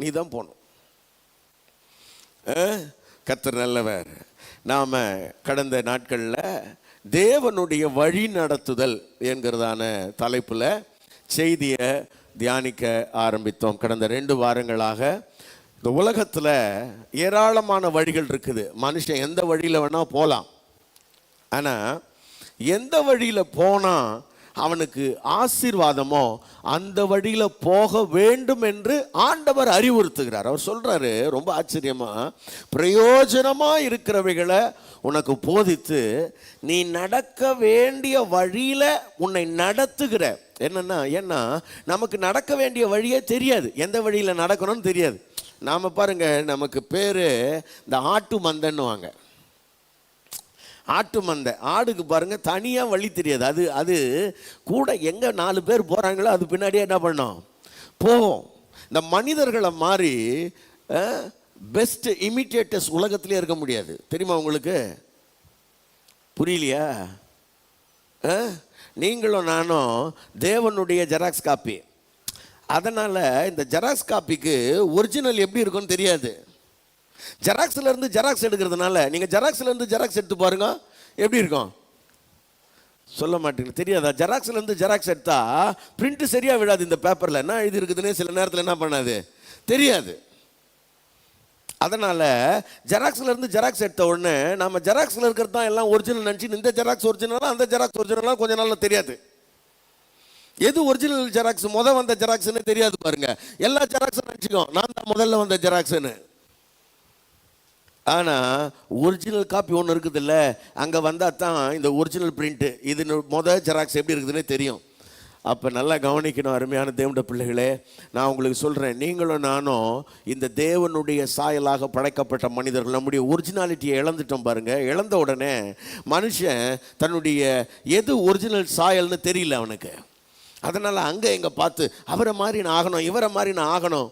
நீ தான் போகணும். கர்த்தர் நல்லவர். நாம் கடந்த நாட்களில் தேவனுடைய வழி நடத்துதல் என்கிறதான தலைப்பில் செய்தியை தியானிக்க ஆரம்பித்தோம். கடந்த 2 வாரங்களாக இந்த உலகத்தில் ஏராளமான வழிகள் இருக்குது. மனுஷன் எந்த வழியில் வேணால் போகலாம். ஆனால் எந்த வழியில் போனால் அவனுக்கு ஆசீர்வாதமோ அந்த வழியில் போக வேண்டும் என்று ஆண்டவர் அறிவுறுத்துகிறார். அவர் சொல்கிறாரு ரொம்ப ஆச்சரியமாக, பிரயோஜனமாக இருக்கிறவைகளை உனக்கு போதித்து நீ நடக்க வேண்டிய வழியில் உன்னை நடத்துகிற. ஏன்னா நமக்கு நடக்க வேண்டிய வழியே தெரியாது, எந்த வழியில் நடக்கணும்னு தெரியாது. நாம் பாருங்கள், நமக்கு பேர் இந்த ஆட்டு மந்தைன்னுவாங்க. ஆட்டு மந்தை, ஆடுக்கு பாருங்கள் தனியாக வழி தெரியாது. அது கூட எங்கே 4 பேர் போகிறாங்களோ அது பின்னாடியே என்ன பண்ணோம், போவோம். இந்த மனிதர்களை மாதிரி பெஸ்ட் இமிட்டேட்டர்ஸ் உலகத்திலே இருக்க முடியாது. தெரியுமா உங்களுக்கு? புரியலையா? நீங்களும் நானும் தேவனுடைய ஜெராக்ஸ் காப்பி. அதனால் இந்த ஜெராக்ஸ் காப்பிக்கு ஒரிஜினல் எப்படி இருக்குன்னு தெரியாது. ஜெராக்ஸ்லேருந்து ஜெராக்ஸ் எடுக்கிறதுனால நீங்கள் ஜெராக்ஸ்லேருந்து ஜெராக்ஸ் எடுத்து பாருங்க, எப்படி இருக்கும் சொல்ல மாட்டீங்க, தெரியாதா? ஜெராக்ஸ்லேருந்து ஜெராக்ஸ் எடுத்தால் பிரிண்ட் சரியாக விடாது. இந்த பேப்பரில் என்ன இது இருக்குதுன்னு சில நேரத்தில் என்ன பண்ணாது, தெரியாது. அதனால் ஜெராக்ஸ்லேருந்து ஜெராக்ஸ் எடுத்த உடனே நம்ம ஜெராக்ஸில் இருக்கிறது தான் எல்லாம் ஒரிஜினல் நினச்சி இந்த ஜெராக்ஸ் ஒரிஜினலாக அந்த ஜெராக்ஸ் ஒரிஜினலாக கொஞ்ச நாளில் தெரியாது. எது ஒரிஜினல் ஜெராக்ஸ், வந்த ஜெராக்ஸ்ன்னு தெரியாது பாருங்க. எல்லா ஜெராக்ஸும் நினச்சிக்கோ நான் தான் முதல்ல வந்த ஜெராக்ஸ்ன்னு. ஆனால் ஒரிஜினல் காப்பி ஒன்று இருக்குது இல்லை, அங்கே வந்தால் தான் இந்த ஒரிஜினல் பிரிண்ட்டு இது ஜெராக்ஸ் எப்படி இருக்குதுன்னே தெரியும். அப்போ நல்லா கவனிக்கணும் அருமையான தேவனுடைய பிள்ளைகளே. நான் உங்களுக்கு சொல்கிறேன், நீங்களும் நானும் இந்த தேவனுடைய சாயலாக படைக்கப்பட்ட மனிதர்கள். நம்முடைய ஒரிஜினாலிட்டியை இழந்துட்டோம் பாருங்கள். இழந்த உடனே மனுஷன் தன்னுடைய எது ஒரிஜினல் சாயல்னு தெரியல அவனுக்கு. அதனால் அங்கே எங்கே பார்த்து அவரை மாதிரி நான் ஆகணும், இவரை மாதிரி நான் ஆகணும்,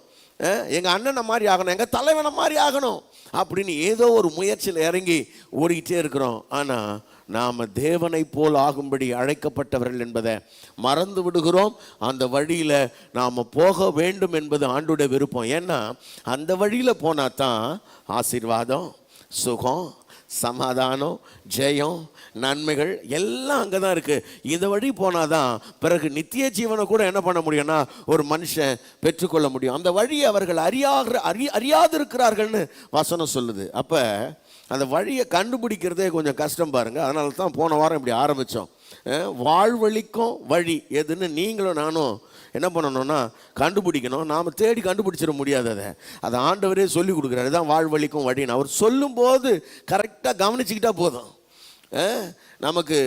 எங்கள் அண்ணனை மாதிரி ஆகணும், எங்கள் தலைவனை மாதிரி ஆகணும் அப்படின்னு ஏதோ ஒரு முயற்சியில் இறங்கி ஓடிக்கிட்டே இருக்கிறோம். ஆனால் நாம் தேவனை போல் ஆகும்படி அழைக்கப்பட்டவர்கள் என்பதை மறந்து விடுகிறோம். அந்த வழியில் நாம் போக வேண்டும் என்பது ஆண்டோட விருப்பம். ஏன்னா அந்த வழியில் போனால் தான் ஆசீர்வாதம், சுகம், சமாதானம், ஜெயம், நன்மைகள் எல்லாம் அங்கே தான் இருக்குது. இந்த வழி போனால் தான் பிறகு நித்திய ஜீவனை கூட என்ன பண்ண முடியும்னா ஒரு மனுஷன் பெற்றுக்கொள்ள முடியும். அந்த வழியை அவர்கள் அறியாதிருக்கிறார்கள்னு வசனம் சொல்லுது. அப்போ அந்த வழியை கண்டுபிடிக்கிறதே கொஞ்சம் கஷ்டம் பாருங்கள். அதனால தான் போன வாரம் இப்படி ஆரம்பித்தோம். வாழ்வழிக்கும் வழி எதுன்னு நீங்களும் நானும் என்ன பண்ணணும்னா கண்டுபிடிக்கணும். நாம் தேடி கண்டுபிடிச்சிட முடியாது. அதை ஆண்டவரே சொல்லி கொடுக்குறாரு. தான் வாழ்வழிக்கும் வழின்னு அவர் சொல்லும்போது கரெக்டாக கவனிச்சுக்கிட்டா போதும். நமக்கு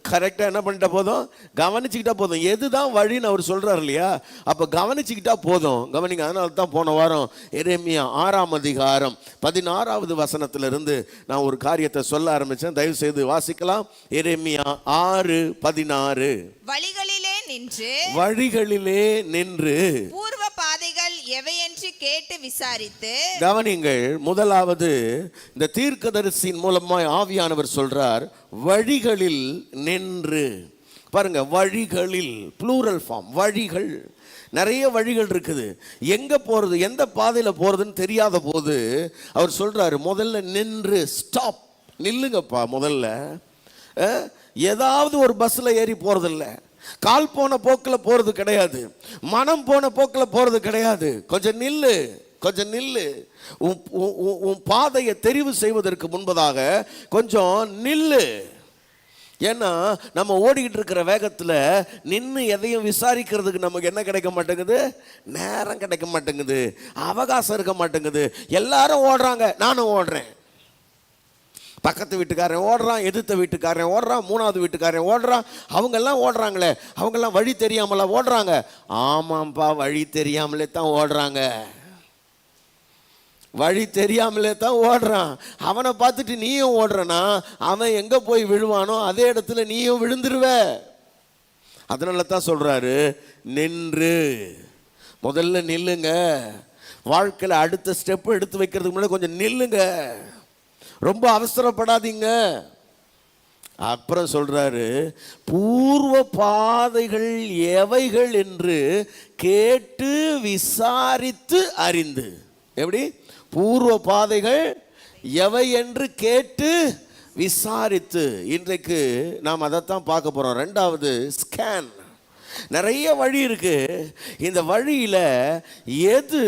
கரெக்டாக என்ன பண்ணிட்டா போதும், கவனிச்சுக்கிட்டா போதும். எது தான் வழின்னு அவர் சொல்கிறார் இல்லையா, அப்போ கவனிச்சுக்கிட்டா போதும். கவனிங்க. அதனால தான் போன வாரம் எரேமியா 6ஆம் அதிகாரம் 16வது வசனத்திலிருந்து நான் ஒரு காரியத்தை சொல்ல ஆரம்பித்தேன். தயவு செய்து வாசிக்கலாம். எரேமியா 6:16. வழிகளிலே நின்று பூர்வ பாதைகள் எவையென்று கேட்டு விசாரித்து. கவனிங்கள். முதலாவது இந்த தீர்க்கதரிசியின் மூலமாய் ஆவியானவர் சொல்றார், வழிகளில் நின்று. பாருங்க, வழிகளில் ப்ளூரல் ஃபார்ம், வழிகள். நிறைய வழிகள் இருக்குது. எங்கே போகிறது, எந்த பாதையில் போகிறதுன்னு தெரியாத போது அவர் சொல்கிறாரு, முதல்ல நின்று, ஸ்டாப், நில்லுங்கப்பா. முதல்ல ஏதாவது ஒரு பஸ்ஸில் ஏறி போகிறதில்ல, கால் போன போக்கில் போகிறது கிடையாது, மனம் போன போக்கில் போகிறது கிடையாது. கொஞ்சம் நில்லு, கொஞ்சம் நில்லு. உன் பாதையை தெரிவு செய்வதற்கு முன்பதாக கொஞ்சம் நில்லு. ஏன்னா நம்ம ஓடிக்கிட்டு இருக்கிற வேகத்தில் நின்று எதையும் விசாரிக்கிறதுக்கு நமக்கு என்ன கிடைக்க மாட்டேங்குது, நேரம் கிடைக்க மாட்டேங்குது, அவகாசம் இருக்க மாட்டேங்குது. எல்லாரும் ஓடுறாங்க, நானும் ஓடுறேன். பக்கத்து வீட்டுக்காரன் ஓடுறான், எதிர்த்த வீட்டுக்காரன் ஓடுறான், 3வது வீட்டுக்காரன் ஓடுறான். அவங்கெல்லாம் ஓடுறாங்களே, அவங்கெல்லாம் வழி தெரியாமல ஓடுறாங்க. ஆமாம்ப்பா, வழி தெரியாமலே தான் ஓடுறாங்க, வழி தெரியாமலே தான் ஓடுறான். அவனை பார்த்துட்டு நீயும் ஓடுறனா, அவன் எங்கே போய் விழுவானோ அதே இடத்துல நீயும் விழுந்துருவ. அதனால தான் சொல்கிறாரு, நின்று. முதல்ல நில்லுங்க. வாழ்க்கையில் அடுத்த ஸ்டெப்பு எடுத்து வைக்கிறதுக்கு முன்னாடி கொஞ்சம் நில்லுங்க. ரொம்ப அவசரப்படாதீங்க. அப்புறம் சொல்றாரு, பூர்வ பாதைகள் எவைகள் என்று கேட்டு விசாரித்து அறிந்து. எப்படி? பூர்வ பாதைகள் எவை என்று கேட்டு விசாரித்து. இன்றைக்கு நாம் அதைத்தான் பார்க்க போறோம். ரெண்டாவது, ஸ்கேன். நிறைய வழி இருக்கு. இந்த வழியில எது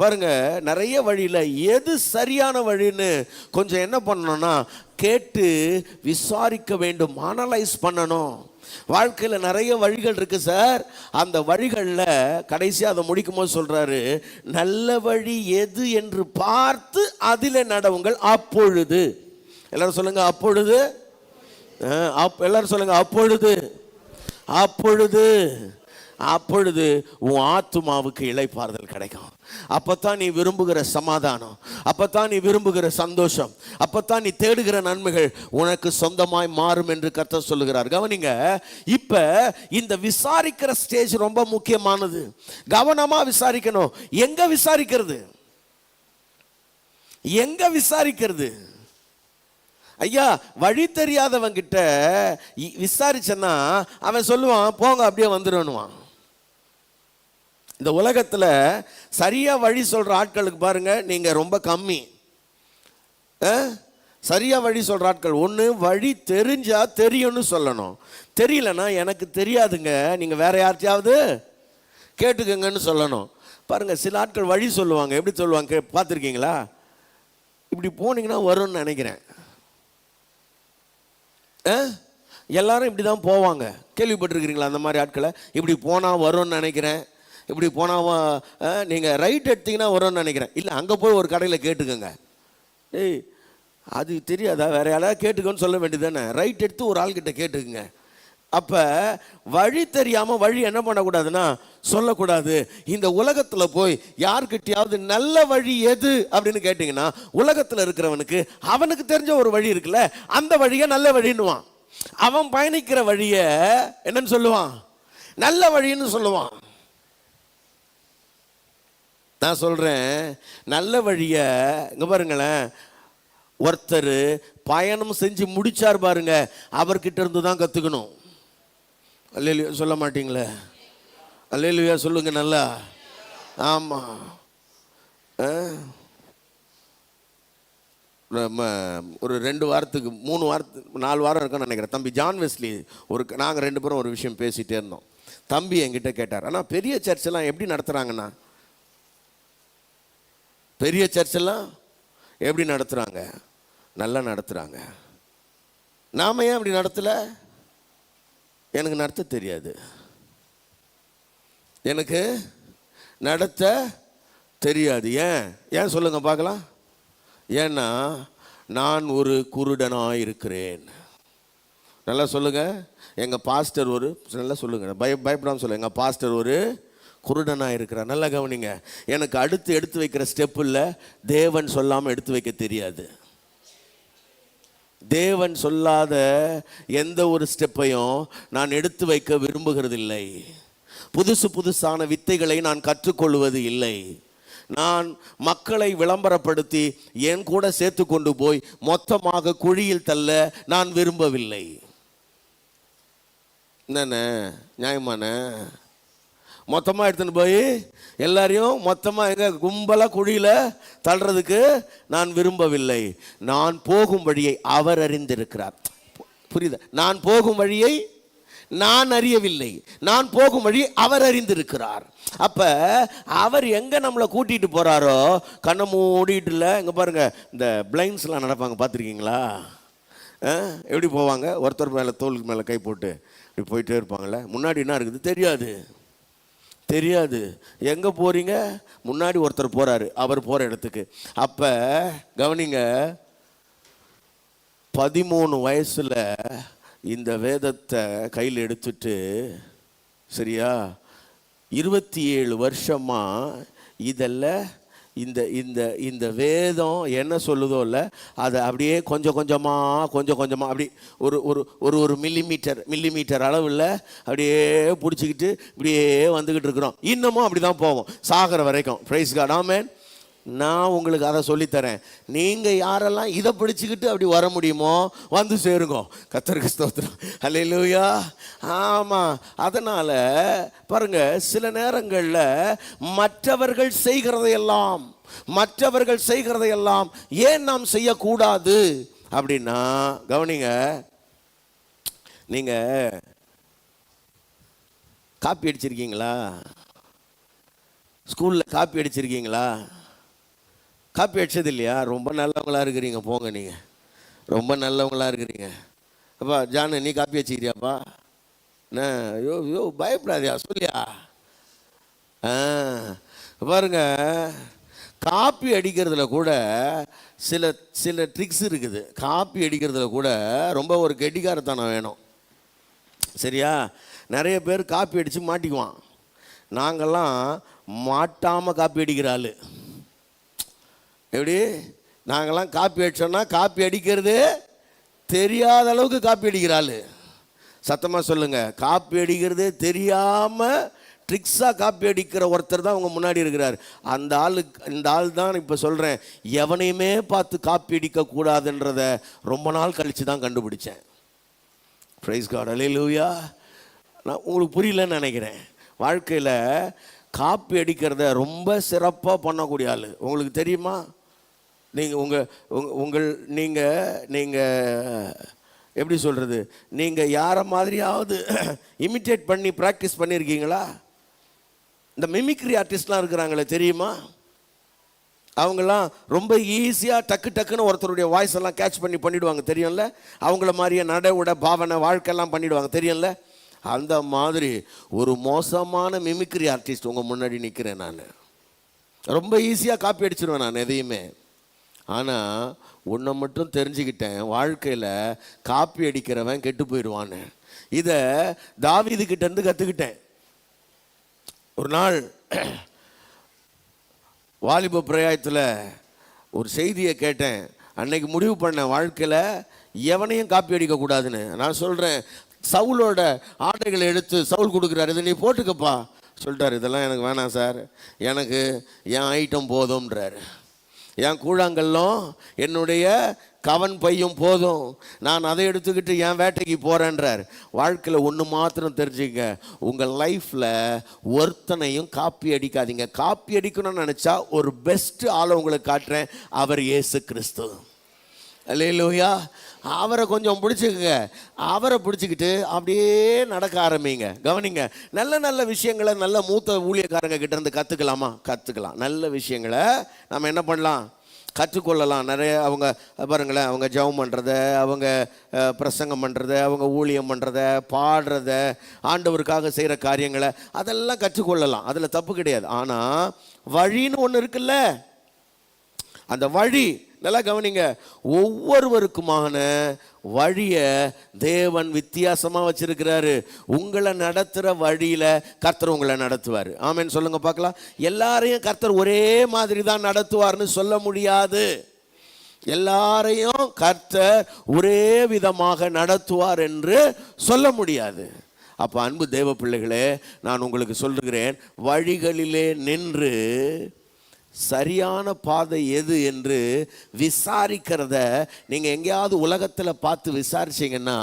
பாருங்க, நிறைய வழியில எது சரியான வழின்னு கொஞ்சம் என்ன பண்ணணும்னா கேட்டு விசாரிக்க வேண்டும், அனலைஸ் பண்ணணும். வாழ்க்கையில் நிறைய வழிகள் இருக்கு சார். அந்த வழிகளில் கடைசியாக அதை முடிக்கும் போது சொல்றாரு, நல்ல வழி எது என்று பார்த்து அதில் நடவுங்கள். அப்பொழுது, எல்லாரும் சொல்லுங்க அப்பொழுது, எல்லாரும் சொல்லுங்க அப்பொழுது, அப்பொழுது, அப்பொழுது உன் ஆத்துமாவுக்கு இளைப்பாறுதல் கிடைக்கும். அப்பத்தான் நீ விரும்புகிற சமாதானம், அப்பத்தான் நீ விரும்புகிற சந்தோஷம், அப்பத்தான் நீ தேடுகிற நன்மைகள் உனக்கு சொந்தமாய் மாறும் என்று கர்த்தர் சொல்லுகிறார். கவனிங்க, இப்ப இந்த விசாரிக்கிற ஸ்டேஜ் ரொம்ப முக்கியமானது. கவனமா விசாரிக்கணும். எங்க விசாரிக்கிறது? எங்க விசாரிக்கிறது? ஐயா, வழி தெரியாதவங்கிட்ட விசாரிச்சன்னா அவன் சொல்லுவான், போங்க அப்படியே வந்துடுவான். இந்த உலகத்தில் சரியா வழி சொல்ற ஆட்களுக்கு பாருங்க, நீங்க ரொம்ப கம்மி. சரியா வழி சொல்ற ஆட்கள், ஒன்று வழி தெரிஞ்சா தெரியும்னு சொல்லணும், தெரியலன்னா எனக்கு தெரியாதுங்க, நீங்க வேற யார்ட்டையாவது கேட்டுக்கங்கன்னு சொல்லணும். பாருங்க, சில ஆட்கள் வழி சொல்லுவாங்க. எப்படி சொல்லுவாங்க பார்த்துருக்கீங்களா? இப்படி போனீங்கன்னா வரும்னு நினைக்கிறேன். எல்லாரும் இப்படி தான் போவாங்க. கேள்விப்பட்டிருக்கிறீங்களா அந்த மாதிரி ஆட்களை? இப்படி போனால் வரும்னு நினைக்கிறேன், இப்படி போனால் நீங்கள் ரைட் எடுத்தீங்கன்னா வரும்னு நினைக்கிறேன். இல்லை, அங்கே போய் ஒரு கடையில் கேட்டுக்கோங்க. ஏய், அது தெரியாதா? வேற யாராவது கேட்டுக்கோன்னு சொல்ல வேண்டியது தானே. ரைட் எடுத்து ஒரு ஆள்கிட்ட கேட்டுக்குங்க. அப்போ வழி தெரியாமல் வழி என்ன பண்ணக்கூடாதுன்னா சொல்லக்கூடாது. இந்த உலகத்தில் போய் யார்கிட்டையாவது நல்ல வழி எது அப்படின்னு கேட்டிங்கன்னா, உலகத்தில் இருக்கிறவனுக்கு அவனுக்கு தெரிஞ்ச ஒரு வழி இருக்குல்ல, அந்த வழியை நல்ல வழின்னுவான். அவன் பயணிக்கிற வழியை என்னன்னு சொல்லுவான்? நல்ல வழின்னு சொல்லுவான். நான் சொல்கிறேன், நல்ல வழியை இங்கே பாருங்களேன், ஒருத்தர் பயணம் செஞ்சு முடிச்சார் பாருங்க, அவர்கிட்ட இருந்து தான் கற்றுக்கணும். அல்லேலூயா சொல்ல மாட்டீங்களே? அல்லேலூயா சொல்லுங்க நல்லா. ஆமாம், ஒரு 2 வாரத்துக்கு 3 வாரத்துக்கு 4 வாரம் இருக்குன்னு நினைக்கிறேன். தம்பி ஜான் வெஸ்லி நாங்கள் 2 பேரும் ஒரு விஷயம் பேசிகிட்டே இருந்தோம். தம்பி என்கிட்ட கேட்டார், ஆனால் பெரிய சர்ச்செல்லாம் எப்படி நடத்துகிறாங்கண்ணா? பெரிய சர்ச்செல்லாம் எப்படி நடத்துகிறாங்க? நல்லா நடத்துகிறாங்க. நாம ஏன் அப்படி நடத்தலை? எனக்கு நடத்த தெரியாது, எனக்கு நடத்த தெரியாது. ஏன் சொல்லுங்க பார்க்கலாம். ஏன்னா நான் ஒரு குருடனாக இருக்கிறேன். நல்லா சொல்லுங்க. எங்கள் பாஸ்டர் நல்லா சொல்லுங்க, பயப்படாமல் சொல்லுங்க, எங்கள் பாஸ்டர் ஒரு குருடனாக இருக்கிறார். நல்லா கவனிங்க. எனக்கு அடுத்து எடுத்து வைக்கிற ஸ்டெப் இல்லை, தேவன் சொல்லாமல் எடுத்து வைக்க தெரியாது. தேவன் சொல்லாத எந்த ஒரு ஸ்டெப்பையும் நான் எடுத்து வைக்க விரும்புகிறதில்லை. புதுசான வித்தைகளை நான் கற்றுக்கொள்வது இல்லை. நான் மக்களை விளம்பரப்படுத்தி என் கூட சேர்த்து கொண்டு போய் மொத்தமாக குழியில் தள்ள நான் விரும்பவில்லை. என்னண்ணே நியாயமான? மொத்தமாக எடுத்துன்னு போய் எல்லாரையும் மொத்தமாக எங்கள் கும்பலாக குழியில் தள்ளுறதுக்கு நான் விரும்பவில்லை. நான் போகும் வழியை அவர் அறிந்திருக்கிறார். புரியுதா? நான் போகும் வழியை நான் அறியவில்லை, நான் போகும் வழி அவர் அறிந்திருக்கிறார். அப்போ அவர் எங்கே நம்மளை கூட்டிகிட்டு போகிறாரோ, கண்ணை மூடிட்டுல இங்கே பாருங்கள், இந்த பிளைண்ட்ஸ்லாம் நடப்பாங்க பார்த்துருக்கீங்களா? எப்படி போவாங்க? ஒருத்தர் மேலே தோலுக்கு மேலே கை போட்டு இப்படி போயிட்டே இருப்பாங்கள்ல. முன்னாடி என்ன இருக்குது தெரியாது. எங்கே போகிறீங்க? முன்னாடி ஒருத்தர் போகிறாரு, அவர் போகிற இடத்துக்கு. அப்போ கவனிங்க, 13 வயசில் இந்த வேதத்தை கையில் எடுத்துட்டு, சரியா, 27 வருஷமாக இதெல்லாம் இந்த வேதம் என்ன சொல்லுதோ இல்லை, அதை அப்படியே கொஞ்சம் கொஞ்சமாக அப்படி ஒரு மில்லிமீட்டர் அளவில் அப்படியே பிடிச்சிக்கிட்டு இப்படியே வந்துக்கிட்டு இருக்கிறோம். இன்னமும் அப்படி தான் போவோம் சாகிற வரைக்கும். பிரைஸ் காட், ஆமென். நான் உங்களுக்கு அதை சொல்லித்தரேன். நீங்கள் யாரெல்லாம் இதை பிடிச்சிக்கிட்டு அப்படி வர முடியுமோ வந்து சேருங்க. கர்த்தருக்கு ஸ்தோத்திரம். அல்லேலூயா. ஆமாம். அதனால் பாருங்க, சில நேரங்களில் மற்றவர்கள் செய்கிறதையெல்லாம் ஏன் நாம் செய்யக்கூடாது அப்படின்னா, கவனிங்க, நீங்கள் காப்பி அடிச்சிருக்கீங்களா? ஸ்கூலில் காப்பி அடிச்சிருக்கீங்களா? காப்பி அடிச்சது இல்லையா? ரொம்ப நல்லவங்களா இருக்கிறீங்க, போங்க, நீங்கள் ரொம்ப நல்லவங்களா இருக்கிறீங்க. அப்பா ஜானு, நீ காப்பி அடிச்சிக்கிறியாப்பா? என்ன யோ பயப்படாதியா, சொல்லியா? பாருங்க, காப்பி அடிக்கிறதுல கூட சில ட்ரிக்ஸ் இருக்குது. காப்பி அடிக்கிறதுல கூட ரொம்ப ஒரு கெட்டிக்காரத்தனம் வேணும். சரியா? நிறைய பேர் காப்பி அடித்து மாட்டிக்குவான். நாங்கள்லாம் மாட்டாமல் காப்பி அடிக்கிற ஆள். எப்படி? நாங்கள்லாம் காப்பி அடித்தோன்னா காப்பி அடிக்கிறது தெரியாத அளவுக்கு காப்பி அடிக்கிற ஆள். சத்தமாக சொல்லுங்கள். காப்பி அடிக்கிறதே தெரியாமல் ட்ரிக்ஸாக காப்பி அடிக்கிற ஒருத்தர் தான் அவங்க முன்னாடி இருக்கிறார். இந்த ஆள் தான் இப்போ சொல்கிறேன், எவனையுமே பார்த்து காப்பி அடிக்கக்கூடாதுன்றதை ரொம்ப நாள் கழித்து தான் கண்டுபிடிச்சேன். Praise God. அல்லேலூயா. நான் உங்களுக்கு புரியலன்னு நினைக்கிறேன். வாழ்க்கையில் காப்பி அடிக்கிறத ரொம்ப சிறப்பாக பண்ணக்கூடிய ஆள் உங்களுக்கு தெரியுமா? நீங்கள் எப்படி சொல்கிறது, நீங்கள் யாரை மாதிரியாவது இமிட்டேட் பண்ணி ப்ராக்டிஸ் பண்ணியிருக்கீங்களா? இந்த மிமிக்ரி ஆர்டிஸ்ட்லாம் இருக்கிறாங்களே, தெரியுமா? அவங்கெல்லாம் ரொம்ப ஈஸியாக டக்குன்னு ஒருத்தருடைய வாய்ஸ் எல்லாம் கேட்ச் பண்ணிடுவாங்க, தெரியும்ல? அவங்கள மாதிரியே நடவுட பாவனை வாழ்க்கையெல்லாம் பண்ணிடுவாங்க, தெரியும்ல? அந்த மாதிரி ஒரு மோசமான மிமிக்ரி ஆர்டிஸ்ட் உங்கள் முன்னாடி நிற்கிறேன். நான் ரொம்ப ஈஸியாக காப்பி அடிச்சிருவேன் நான் எதையுமே. ஆனால் ஒன்றை மட்டும் தெரிஞ்சுக்கிட்டேன், வாழ்க்கையில் காப்பி அடிக்கிறவன் கெட்டு போயிடுவான்னு. இதை தாவீதுகிட்ட இருந்து கற்றுக்கிட்டேன். ஒரு நாள் வாலிப பிரயாயத்தில் ஒரு செய்தியை கேட்டேன். அன்னைக்கு முடிவு பண்ணேன், வாழ்க்கையில் எவனையும் காப்பி அடிக்கக்கூடாதுன்னு. நான் சொல்கிறேன், சவுலோட ஆடைகளை எடுத்து சவுல் கொடுக்குறாரு, இதை நீ போட்டுக்கப்பா சொல்லிட்டார். இதெல்லாம் எனக்கு வேணாம் சார், எனக்கு என் ஐட்டம் போதும்ன்றார். என் கூழாங்கல்லும் என்னுடைய கவன் பையும் போதும், நான் அதை எடுத்துக்கிட்டு என் வேட்டைக்கு போகிறேன்றார். வாழ்க்கையில் ஒன்று மாத்திரம் தெரிஞ்சுங்க, உங்கள் லைஃப்பில் ஒருத்தனையும் காப்பி அடிக்காதீங்க. காப்பி அடிக்கணும்னு நினச்சா ஒரு பெஸ்ட்டு ஆளை உங்களுக்கு காட்டுறேன், அவர் இயேசு கிறிஸ்து. அல்லேலூயா. அவரை கொஞ்சம் பிடிச்சிக்கங்க. அவரை பிடிச்சிக்கிட்டு அப்படியே நடக்க ஆரம்பிங்க. கவனிங்க, நல்ல விஷயங்களை நல்ல மூத்த ஊழியக்காரங்க கிட்ட இருந்து கற்றுக்கலாம். நல்ல விஷயங்களை நம்ம என்ன பண்ணலாம், கற்றுக்கொள்ளலாம். நிறைய அவங்க பாருங்களேன், அவங்க ஜெபம் பண்ணுறத, அவங்க பிரசங்கம் பண்ணுறத, அவங்க ஊழியம் பண்ணுறத, பாடுறத, ஆண்டவருக்காக செய்கிற காரியங்களை அதெல்லாம் கற்றுக்கொள்ளலாம். அதில் தப்பு கிடையாது. ஆனால் வழின்னு ஒன்று இருக்குல்ல, அந்த வழி நல்லா கவனிங்க. ஒவ்வொருவருக்குமான வழியை தேவன் வித்தியாசமாக வச்சிருக்கிறாரு. உங்களை நடத்துகிற வழியில் கர்த்தர் உங்களை நடத்துவார். ஆமென் சொல்லுங்க பார்க்கலாம். எல்லாரையும் கர்த்தர் ஒரே மாதிரி தான் நடத்துவார்னு சொல்ல முடியாது. எல்லாரையும் கர்த்தர் ஒரே விதமாக நடத்துவார் என்று சொல்ல முடியாது. அப்போ அன்பு தேவ பிள்ளைகளே, நான் உங்களுக்கு சொல்லுகிறேன், வழிகளிலே நின்று சரியான பாதை எது என்று விசாரிக்கிறத நீங்கள் எங்கேயாவது உலகத்தில் பார்த்து விசாரிச்சிங்கன்னா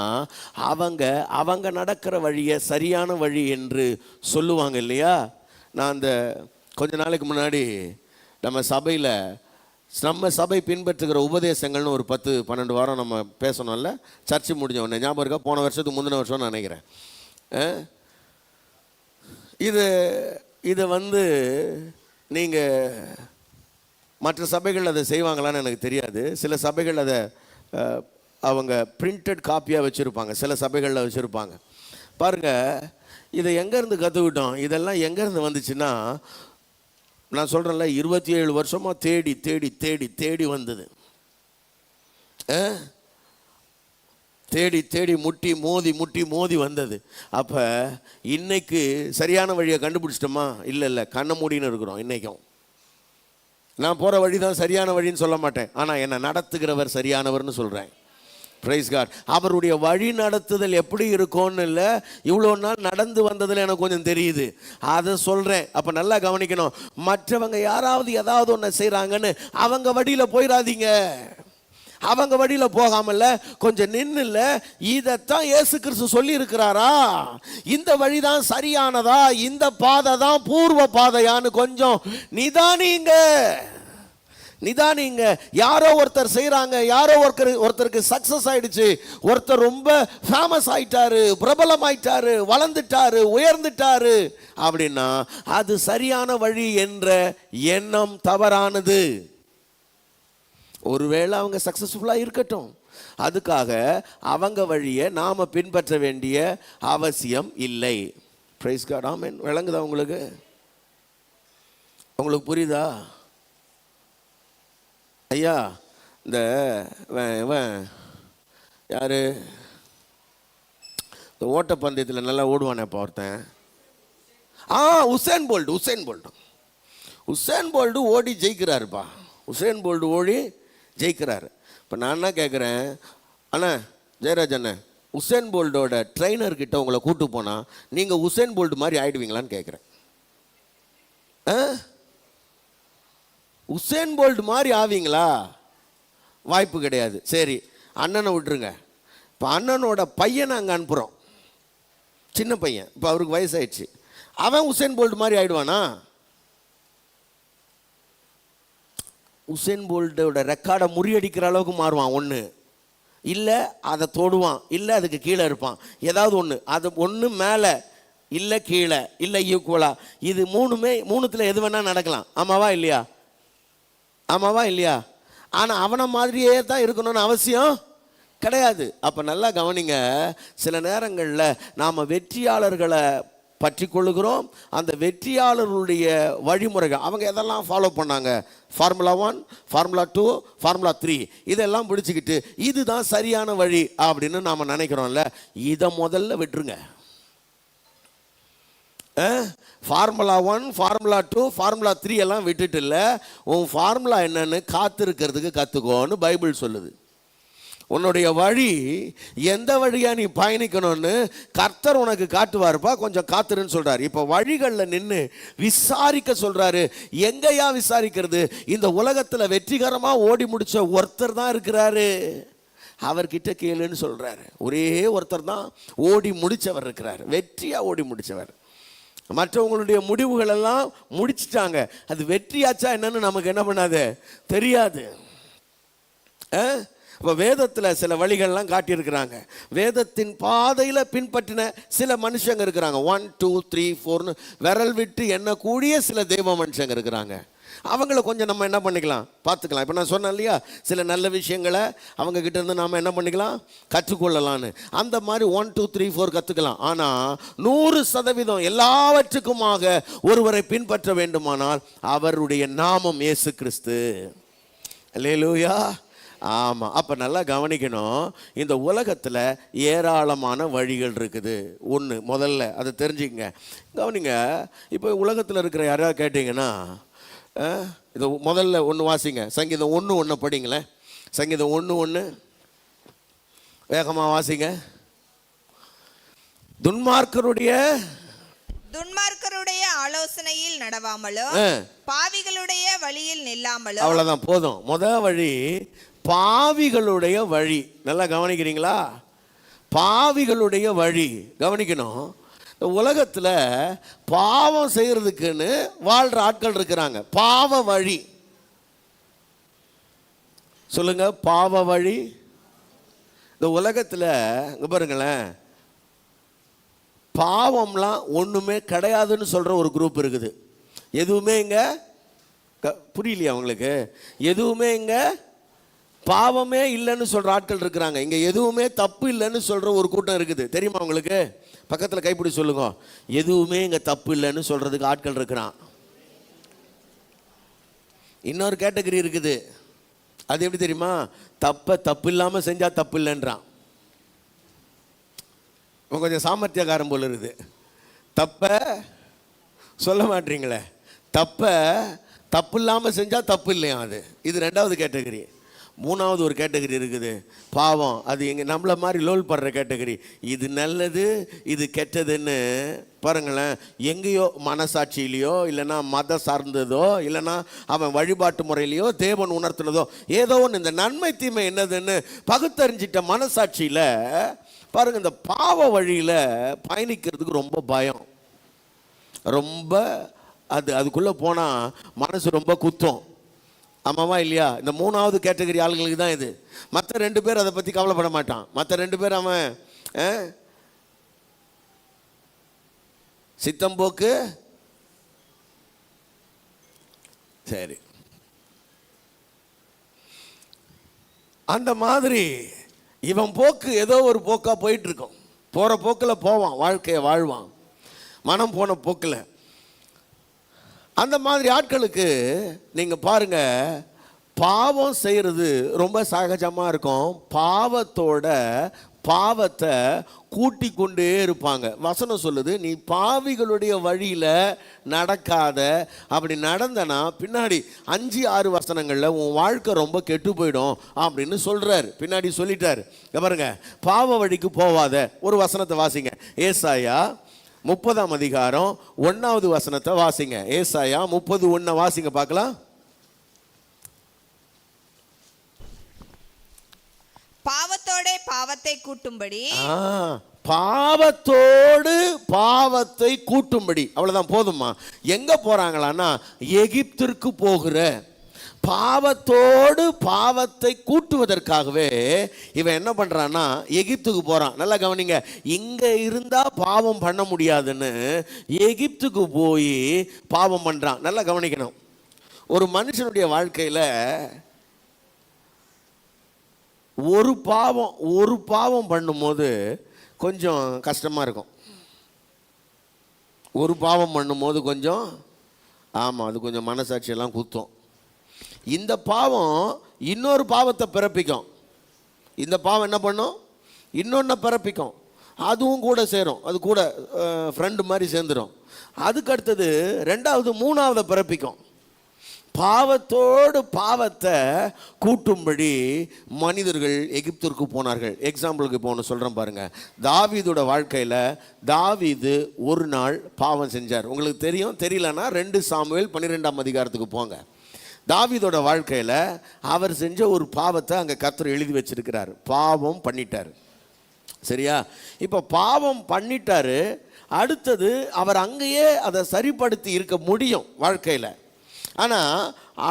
அவங்க நடக்கிற வழியை சரியான வழி என்று சொல்லுவாங்க இல்லையா? நான் அந்த கொஞ்ச நாளைக்கு முன்னாடி நம்ம சபை பின்பற்றுகிற உபதேசங்கள்னு ஒரு 10-12 வாரம் நம்ம பேசணும்ல, சர்ச்சு முடிஞ்ச உடனே. ஞாபகம் இருக்கா? போன வருஷத்துக்கு முந்தின வருஷம் நான் நினைக்கிறேன். இதை நீங்கள் மற்ற சபைகள் அதை செய்வாங்களான்னு எனக்கு தெரியாது. சில சபைகள் அதை அவங்க பிரிண்டட் காப்பியாக வச்சுருப்பாங்க, சில சபைகளில் வச்சுருப்பாங்க. பாருங்கள், இதை எங்கேருந்து கற்றுக்கிட்டோம், இதெல்லாம் எங்கேருந்து வந்துச்சுன்னா, நான் சொல்கிறேன்ல, 27 வருஷமாக தேடி தேடி தேடி தேடி வந்தது. தேடி தேடி முட்டி மோதி வந்தது. அப்போ இன்னைக்கு சரியான வழியை கண்டுபிடிச்சிட்டோமா? இல்லை, கண்ணை மூடின்னு இருக்கிறோம். இன்றைக்கும் நான் போகிற வழி தான் சரியான வழின்னு சொல்ல மாட்டேன், ஆனால் என்னை நடத்துகிறவர் சரியானவர்னு சொல்கிறேன். Praise God. அவருடைய வழி நடத்துதல் எப்படி இருக்கும்னு இல்லை, இவ்வளோ நாள் நடந்து வந்ததில் எனக்கு கொஞ்சம் தெரியுது, அதை சொல்கிறேன். அப்போ நல்லா கவனிக்கணும். மற்றவங்க யாராவது ஏதாவது ஒன்று செய்கிறாங்கன்னு அவங்க வழியில் போயிடாதீங்க. அவங்க வழியில் போகாமல்ல கொஞ்சம் நின்னுல, இதைத்தான் இயேசு கிறிஸ்து சொல்லி இருக்கிறாரா, இந்த வழிதான் சரியானதா, இந்த பாதை தான் பூர்வ பாதையான்னு கொஞ்சம் நிதானிங்க. யாரோ ஒருத்தர் செய்கிறாங்க, யாரோ ஒருத்தருக்கு சக்ஸஸ் ஆயிடுச்சு, ஒருத்தர் ரொம்ப ஃபேமஸ் ஆயிட்டாரு, பிரபலம் ஆயிட்டாரு, வளர்ந்துட்டாரு, உயர்ந்துட்டாரு அப்படின்னா அது சரியான வழி என்ற எண்ணம் தவறானது. ஒருவேளை அவங்க சக்ஸஸ்ஃபுல்லாக இருக்கட்டும், அதுக்காக அவங்க வழியை நாம் பின்பற்ற வேண்டிய அவசியம் இல்லை. Praise God. ஆமென். விளங்குதா உங்களுக்கு? புரியுதா? ஐயா, இந்த யார் இந்த ஓட்டப்பந்தயத்தில் நல்லா ஓடுவானே இப்போ ஒருத்தன், உசேன் போல்டு ஓடி ஜெயிக்கிறாருப்பா. உசேன் போல்டு ஓடி ஜெயிக்கிறாரு. இப்போ நான் என்ன கேட்குறேன், அண்ணா ஜெயராஜ் அண்ணன், உசேன் போல்டோட ட்ரைனர்கிட்ட உங்களை கூட்டு போனால் நீங்கள் உசேன் போல்டு மாதிரி ஆயிடுவீங்களான்னு கேட்குறேன். உசேன் போல்ட் மாதிரி ஆவீங்களா? வாய்ப்பு கிடையாது. சரி, அண்ணனை விட்டுருங்க. இப்போ அண்ணனோட பையனை அங்கே அனுப்புகிறோம், சின்ன பையன், இப்போ அவருக்கு வயசாயிடுச்சு. அவன் உசேன் போல்ட் மாதிரி ஆயிடுவானா? உசேன் போல்ட்டோட ரெக்கார்டை முறியடிக்கிற அளவுக்கு மாறுவான். ஒன்று இல்லை அதை தொடுவான், இல்லை அதுக்கு கீழே இருப்பான், ஏதாவது ஒன்று. அது ஒன்று மேலே இல்லை கீழே இல்லை ஈக்குவலா. இது மூணுத்தில் எது வேணால் நடக்கலாம். ஆமாவா இல்லையா? ஆனால் அவனை மாதிரியே தான் இருக்கணும்னு அவசியம் கிடையாது. அப்போ நல்லா கவனிங்க. சில நேரங்களில் நாம் வெற்றியாளர்களை பற்றி கொள்ளுகிறோம். அந்த வெற்றியாளர்களுடைய வழிமுறைகள் அவங்க எதெல்லாம் ஃபாலோ பண்ணாங்க, ஃபார்முலா 1, ஃபார்முலா 2, ஃபார்முலா 3, இதெல்லாம் பிடிச்சிக்கிட்டு இதுதான் சரியான வழி அப்படின்னு நாம் நினைக்கிறோம்ல. இதை முதல்ல விட்டுருங்க. ஃபார்முலா 1, ஃபார்முலா 2, ஃபார்முலா 3 எல்லாம் விட்டுட்டு இல்லை, உன் ஃபார்முலா என்னன்னு காத்திருக்கிறதுக்கு கற்றுக்கோன்னு பைபிள் சொல்லுது. உன்னுடைய வழி எந்த வழியாக நீ பயணிக்கணும்னு கர்த்தர் உனக்கு காட்டுவார்ப்பா, கொஞ்சம் காத்துருன்னு சொல்கிறார். இப்போ வழிகளில் நின்று விசாரிக்க சொல்கிறாரு. எங்கேயா விசாரிக்கிறது? இந்த உலகத்தில் வெற்றிகரமாக ஓடி முடித்த ஒருத்தர் தான் இருக்கிறாரு, அவர்கிட்ட கேளுன்னு சொல்கிறாரு. ஒரே ஒருத்தர் தான் ஓடி முடித்தவர் இருக்கிறார், வெற்றியாக ஓடி முடித்தவர். மற்றவங்களுடைய முடிவுகள் எல்லாம் முடிச்சிட்டாங்க. அது வெற்றியாச்சா என்னன்னு நமக்கு என்ன பண்ணாது, தெரியாது. இப்போ வேதத்தில் சில வழிகள்லாம் காட்டியிருக்கிறாங்க. வேதத்தின் பாதையில் பின்பற்றின சில மனுஷங்க இருக்கிறாங்க. 1, 2, 3, 4ன்னு விரல் விட்டு எண்ணக்கூடிய சில தெய்வ மனுஷங்க இருக்கிறாங்க. அவங்கள கொஞ்சம் நம்ம என்ன பண்ணிக்கலாம், பார்த்துக்கலாம். இப்போ நான் சொன்னேன் இல்லையா, சில நல்ல விஷயங்களை அவங்க கிட்ட இருந்து நாம் என்ன பண்ணிக்கலாம், கற்றுக்கொள்ளலான்னு. அந்த மாதிரி 1, 2, 3, 4 கற்றுக்கலாம். ஆனால் 100% எல்லாவற்றுக்குமாக ஒருவரை பின்பற்ற வேண்டுமானால் அவருடைய நாமம் இயேசு கிறிஸ்து. அல்லேலூயா. ஆமாம். அப்போ நல்லா கவனிக்கணும். இந்த உலகத்தில் ஏராளமான வழிகள் இருக்குது. ஒன்று முதல்ல அதை தெரிஞ்சுக்கங்க, கவனிங்க. இப்போ உலகத்தில் இருக்கிற யாராவது கேட்டிங்கன்னா, இது முதல்ல ஒன்று வாசிங்க, சங்கீதம் 1:1 படிங்களேன். சங்கீதம் 1:1 வேகமாக வாசிங்க. துன்மார்க்கருடைய ஆலோசனையில் நடவாமலோ பாவிகளுடைய வழியில் நில்லாமலோ. அவ்வளோதான், போதும். முதல் வழி பாவிகளுடைய வழி. நல்லா கவனிக்கிறீங்களா? பாவிகளுடைய வழி கவனிக்கணும். இந்த உலகத்தில் பாவம் செய்கிறதுக்குன்னு வாழ்கிற ஆட்கள் இருக்கிறாங்க. பாவ வழி சொல்லுங்க, பாவ வழி. இந்த உலகத்தில் இங்கே பாருங்களேன், பாவம்லாம் ஒன்றுமே கிடையாதுன்னு சொல்கிற ஒரு குரூப் இருக்குது. எதுவுமே இங்கே புரியலையா உங்களுக்கு? எதுவுமே இங்கே பாவமே இல்லைன்னு சொல்கிற ஆட்கள் இருக்கிறாங்க. இங்கே எதுவுமே தப்பு இல்லைன்னு சொல்கிற ஒரு கூட்டம் இருக்குது. தெரியுமா உங்களுக்கு? பக்கத்தில் கைப்பிடி சொல்லுங்க. எதுவுமே இங்கே தப்பு இல்லைன்னு சொல்கிறதுக்கு ஆட்கள் இருக்கிறான். இன்னொரு கேட்டகரி இருக்குது. அது எப்படி தெரியுமா? தப்பு இல்லாமல் செஞ்சால் தப்பு இல்லைன்றான். கொஞ்சம் சாமர்த்தியக்காரன் போல இருக்குது. தப்பை சொல்ல மாட்டீங்களே, தப்பு இல்லாமல் செஞ்சால் தப்பு இல்லையா? இது ரெண்டாவது கேட்டகரி. மூணாவது ஒரு கேட்டகரி இருக்குது, பாவம். அது எங்க நம்மள மாதிரி லோல் படுற கேட்டகரி. இது நல்லது, இது கெட்டதுன்னு பாருங்களேன், எங்கேயோ மனசாட்சியிலையோ இல்லைன்னா மத சார்ந்ததோ இல்லைன்னா அவன் வழிபாட்டு முறையிலையோ தேவன் உணர்த்தினதோ ஏதோ ஒன்று இந்த நன்மை தீமை என்னதுன்னு பகுத்தறிஞ்சிட்ட மனசாட்சியில் பாருங்க, இந்த பாவ வழியில் பயணிக்கிறதுக்கு ரொம்ப பயம், ரொம்ப அதுக்குள்ளே போனால் மனசு ரொம்ப குத்தம். ஆமாவா இல்லையா? இந்த மூணாவது கேட்டகரி ஆளுங்களுக்கு தான் இது. மற்ற 2 பேர் அதை பற்றி கவலைப்பட மாட்டான். மற்ற 2 பேர் அவன் சித்தம்போக்கு சரி. அந்த மாதிரி இவன் போக்கு ஏதோ ஒரு போக்கா போயிட்டு இருக்கும். போகிற போக்கில் போவான், வாழ்க்கையை வாழ்வான், மனம் போன போக்கில். அந்த மாதிரி ஆட்களுக்கு நீங்கள் பாருங்க, பாவம் செய்கிறது ரொம்ப சகஜமாக இருக்கும். பாவத்தோட பாவத்தை கூட்டி கொண்டே இருப்பாங்க. வசனம் சொல்லுது, நீ பாவிகளுடைய வழியில் நடக்காத. அப்படி நடந்தனா பின்னாடி 5-6 வசனங்களில் உன் வாழ்க்கை ரொம்ப கெட்டு போயிடும் அப்படின்னு சொல்கிறார். பின்னாடி சொல்லிட்டார். பாருங்க, பாவ வழிக்கு போவாத. ஒரு வசனத்தை வாசிங்க, ஏசாயா 30ஆம் அதிகாரம் 1வது வசனத்தை வாசிங்க. ஏசாயா 30:1 வாசிங்க பார்க்கலாம். பாவத்தோட பாவத்தை கூட்டும்படி, பாவத்தோடு பாவத்தை கூட்டும்படி. அவ்வளவுதான், போதுமா? எங்க போறாங்களான்னா எகிப்திற்கு போகிற பாவத்தோடு பாவத்தை கூட்டுவதற்காகவே இவன் என்ன பண்றான்னா எகிப்துக்கு போறான். நல்லா கவனிங்க, இங்க இருந்தா பாவம் பண்ண முடியாதுன்னு எகிப்துக்கு போய் பாவம் பண்றான். நல்லா கவனிக்கணும். ஒரு மனுஷனுடைய வாழ்க்கையில ஒரு பாவம் பண்ணும்போது கொஞ்சம் கஷ்டமா இருக்கும். ஒரு பாவம் பண்ணும்போது கொஞ்சம் அது கொஞ்சம் மனசாட்சியெல்லாம் குத்தும். இந்த பாவம் இன்னொரு பாவத்தை பிறப்பிக்கும். இந்த பாவம் என்ன பண்ணும்? இன்னொன்று பிறப்பிக்கும். அதுவும் கூட சேரும், அது கூட ஃப்ரெண்டு மாதிரி சேர்ந்துடும். அதுக்கு அடுத்தது 2வது 3வது பிறப்பிக்கும். பாவத்தோடு பாவத்தை கூட்டும்படி மனிதர்கள் எகிப்திற்கு போனார்கள். எக்ஸாம்பிளுக்கு இப்போ ஒன்று சொல்கிறேன் பாருங்க. தாவீதோட வாழ்க்கையில் தாவீது ஒரு நாள் பாவம் செஞ்சார். உங்களுக்கு தெரியும், தெரியலன்னா 2 சாமுவேல் 12ஆம் அதிகாரத்துக்கு போங்க. தாவீதோட வாழ்க்கையில் அவர் செஞ்ச ஒரு பாவத்தை அங்கே கர்த்தர் எழுதி வச்சிருக்கிறார். பாவம் பண்ணிட்டார். சரியா? இப்போ பாவம் பண்ணிட்டாரு. அடுத்தது அவர் அங்கேயே அதை சரிப்படுத்தி இருக்க முடியும் வாழ்க்கையில். ஆனால்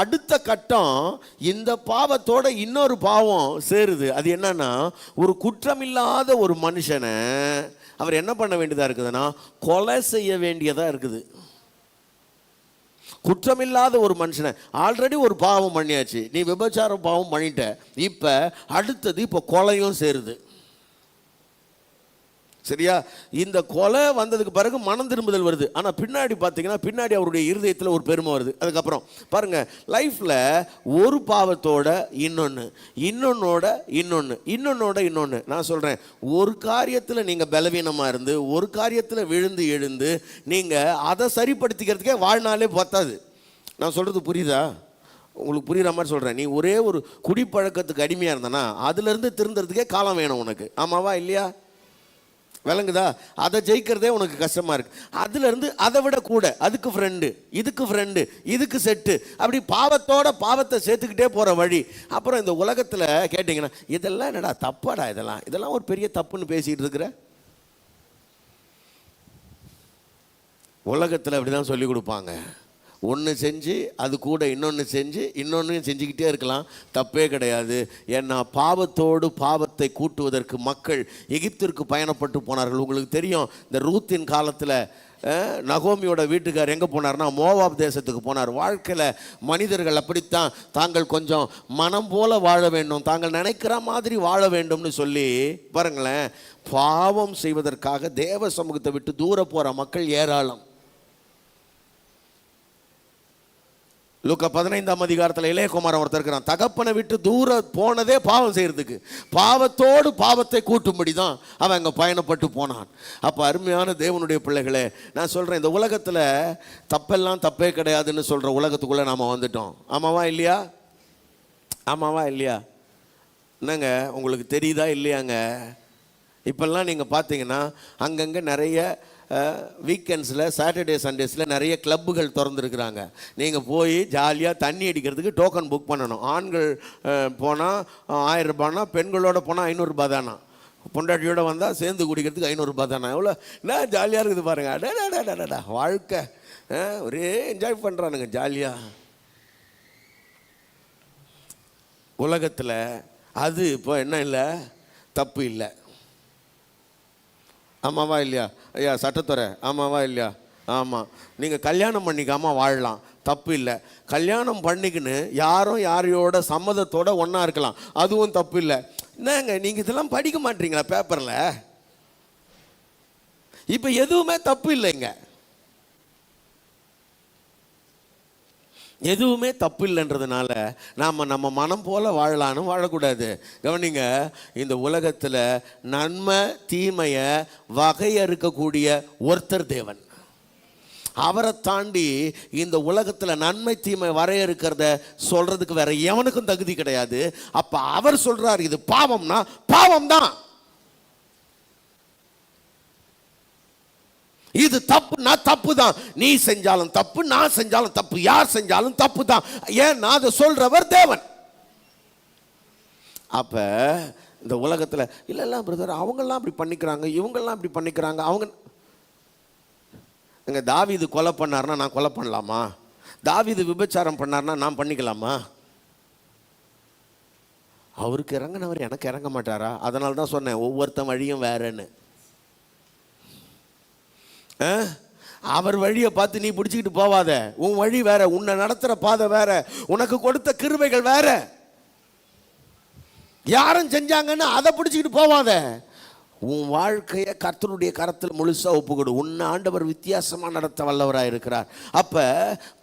அடுத்த கட்டம், இந்த பாவத்தோட இன்னொரு பாவம் சேருது. அது என்னன்னா, ஒரு குற்றமில்லாத ஒரு மனுஷனை அவர் என்ன பண்ண வேண்டியதாக இருக்குதுன்னா கொலை செய்ய வேண்டியதாக இருக்குது. குற்றமில்லாத ஒரு மனுஷனை ஆல்ரெடி ஒரு பாவம் பண்ணியாச்சு, நீ விபச்சார பாவம் பண்ணிட்ட, இப்போ அடுத்தது இப்போ கொலையும் சேருது. சரியா? இந்த கொலை வந்ததுக்கு பிறகு மனம் திரும்புதல் வருது. ஆனால் பின்னாடி பார்த்தீங்கன்னா பின்னாடி அவருடைய இருதயத்தில் ஒரு பெருமை வருது. அதுக்கப்புறம் பாருங்க, லைஃப்பில் ஒரு பாவத்தோட இன்னொன்று, இன்னொன்னோட. நான் சொல்கிறேன், ஒரு காரியத்தில் நீங்கள் பலவீனமாக இருந்து ஒரு காரியத்தில் விழுந்து எழுந்து நீங்கள் அதை சரிப்படுத்திக்கிறதுக்கே வாழ்நாளே பத்தாது. நான் சொல்கிறது புரியுதா? உங்களுக்கு புரிகிற மாதிரி சொல்கிறேன். நீ ஒரே ஒரு குடிப்பழக்கத்துக்கு அடிமையாக இருந்தனா அதுலேருந்து திருந்துறதுக்கே காலம் வேணும் உனக்கு. ஆமாவா இல்லையா? விளங்குதா? அதை ஜெயிக்கிறதே உனக்கு கஷ்டமாக இருக்குது. அதுலேருந்து அதை விட கூட அதுக்கு ஃப்ரெண்டு, இதுக்கு ஃப்ரெண்டு, இதுக்கு செட்டு, அப்படி பாவத்தோட பாவத்தை சேர்த்துக்கிட்டே போகிற வழி. அப்புறம் இந்த உலகத்தில் கேட்டிங்கன்னா இதெல்லாம் என்னடா தப்பாடா, இதெல்லாம் ஒரு பெரிய தப்புன்னு பேசிகிட்டு இருக்கிற. உலகத்தில் அப்படி தான் சொல்லி கொடுப்பாங்க. ஒன்று செஞ்சு அது கூட இன்னொன்று செஞ்சு இன்னொன்றையும் செஞ்சுக்கிட்டே இருக்கலாம், தப்பே கிடையாது. ஏன்னா பாவத்தோடு பாவத்தை கூட்டுவதற்கு மக்கள் எகிப்திற்கு பயணப்பட்டு போனார்கள். உங்களுக்கு தெரியும், இந்த ரூத்தின் காலத்தில் நகோமியோட வீட்டுக்கார் எங்கே போனார்னா மோவாப் தேசத்துக்கு போனார். வாழ்க்கையில் மனிதர்கள் அப்படித்தான், தாங்கள் கொஞ்சம் மனம் போல வாழ வேண்டும், தாங்கள் நினைக்கிற மாதிரி வாழ வேண்டும்னு சொல்லி பாருங்களேன், பாவம் செய்வதற்காக தேவ சமூகத்தை விட்டு தூர போகிற மக்கள் ஏராளம். லூக்கா 15ஆம் அதிகாரத்தில் இளையகுமாரன் ஒருத்தர் இருக்கிறான். தகப்பனை விட்டு தூர போனதே பாவம் செய்யறதுக்கு, பாவத்தோடு பாவத்தை கூட்டும்படி தான் அவன் அங்கே பயணப்பட்டு போனான். அப்போ அருமையான தேவனுடைய பிள்ளைகளே, நான் சொல்கிறேன், இந்த உலகத்தில் தப்பெல்லாம் தப்பே கிடையாதுன்னு சொல்கிற உலகத்துக்குள்ளே நாம் வந்துட்டோம். ஆமாவா இல்லையா? என்னங்க உங்களுக்கு தெரியுதா இல்லையாங்க? இப்போல்லாம் நீங்கள் பார்த்தீங்கன்னா அங்கங்கே நிறைய வீக்கெண்ட்ஸில் சாட்டர்டே சண்டேஸில் நிறைய கிளப்புகள் திறந்துருக்குறாங்க. நீங்கள் போய் ஜாலியாக தண்ணி அடிக்கிறதுக்கு டோக்கன் புக் பண்ணணும். ஆண்கள் போனால் 1000 ரூபானா, பெண்களோட போனால் 500 ரூபா தானா. பொண்டாட்டியோட வந்தால் சேர்ந்து குடிக்கிறதுக்கு 500 ரூபா தானே. எவ்வளோ என்ன ஜாலியாக இருக்குது பாருங்க. அடடா வாழ்க்கை ஒரே என்ஜாய் பண்ணுறானுங்க ஜாலியாக. உலகத்தில் அது இப்போ என்ன இல்லை, தப்பு இல்லை. ஆமாவா இல்லையா ஐயா சட்டத்துறை? ஆமாவா இல்லையா? ஆமாம். நீங்கள் கல்யாணம் பண்ணிக்காமல் வாழலாம், தப்பு இல்லை. கல்யாணம் பண்ணிக்கின்னு யாரும் யாரையோட சம்மதத்தோடு ஒன்றா இருக்கலாம், அதுவும் தப்பு இல்லை. என்னங்க நீங்கள் இதெல்லாம் படிக்க மாட்டீங்களா பேப்பரில்? இப்போ எதுவுமே தப்பு இல்லைங்க, எதுவுமே தப்பு இல்லைன்றதுனால நம்ம மனம் போல வாழலான்னு வாழக்கூடாது. கவனிங்க, இந்த உலகத்தில் நன்மை தீமையை வகையறுக்கக்கூடிய ஒருத்தர் தேவன். அவரை தாண்டி இந்த உலகத்தில் நன்மை தீமை வரையறுக்கிறத சொல்றதுக்கு வேற எவனுக்கும் தகுதி கிடையாது. அப்ப அவர் சொல்றார், இது பாவம்னா பாவம் தான், இது தப்புனா தப்பு தான். நீ செஞ்சாலும் தப்பு, நான் செஞ்சாலும் தப்பு, யார் செஞ்சாலும் தப்பு தான். ஏன் அதை சொல்றவர் தேவன். அப்ப இந்த உலகத்தில் இல்ல பிரதர் அவங்கெல்லாம் அப்படி பண்ணிக்கிறாங்க, இவங்கெல்லாம் அப்படி பண்ணிக்கிறாங்க. அவங்க எங்க தாவீது கொலை பண்ணார்னா நான் கொலை பண்ணலாமா? தாவீது விபச்சாரம் பண்ணார்னா நான் பண்ணிக்கலாமா? அவருக்கு இறங்கினவர் எனக்கு இறங்க மாட்டாரா? அதனால தான் சொன்னேன் ஒவ்வொருத்தன் வழியும் வேறன்னு. அவர் வழியை பார்த்து நீ பிடிச்சிக்கிட்டு போவாத. உன் வழி வேற, உன்னை நடத்துற பாதை வேற, உனக்கு கொடுத்த கிருபைகள் வேற. யாரும் செஞ்சாங்கன்னு அதை பிடிச்சிக்கிட்டு போவாத. உன் வாழ்க்கையை கர்த்தருடைய கரத்தில் முழுசா ஒப்புக்கொடு. உன்னை ஆண்டவர் வித்தியாசமாக நடத்த வல்லவராக இருக்கிறார். அப்போ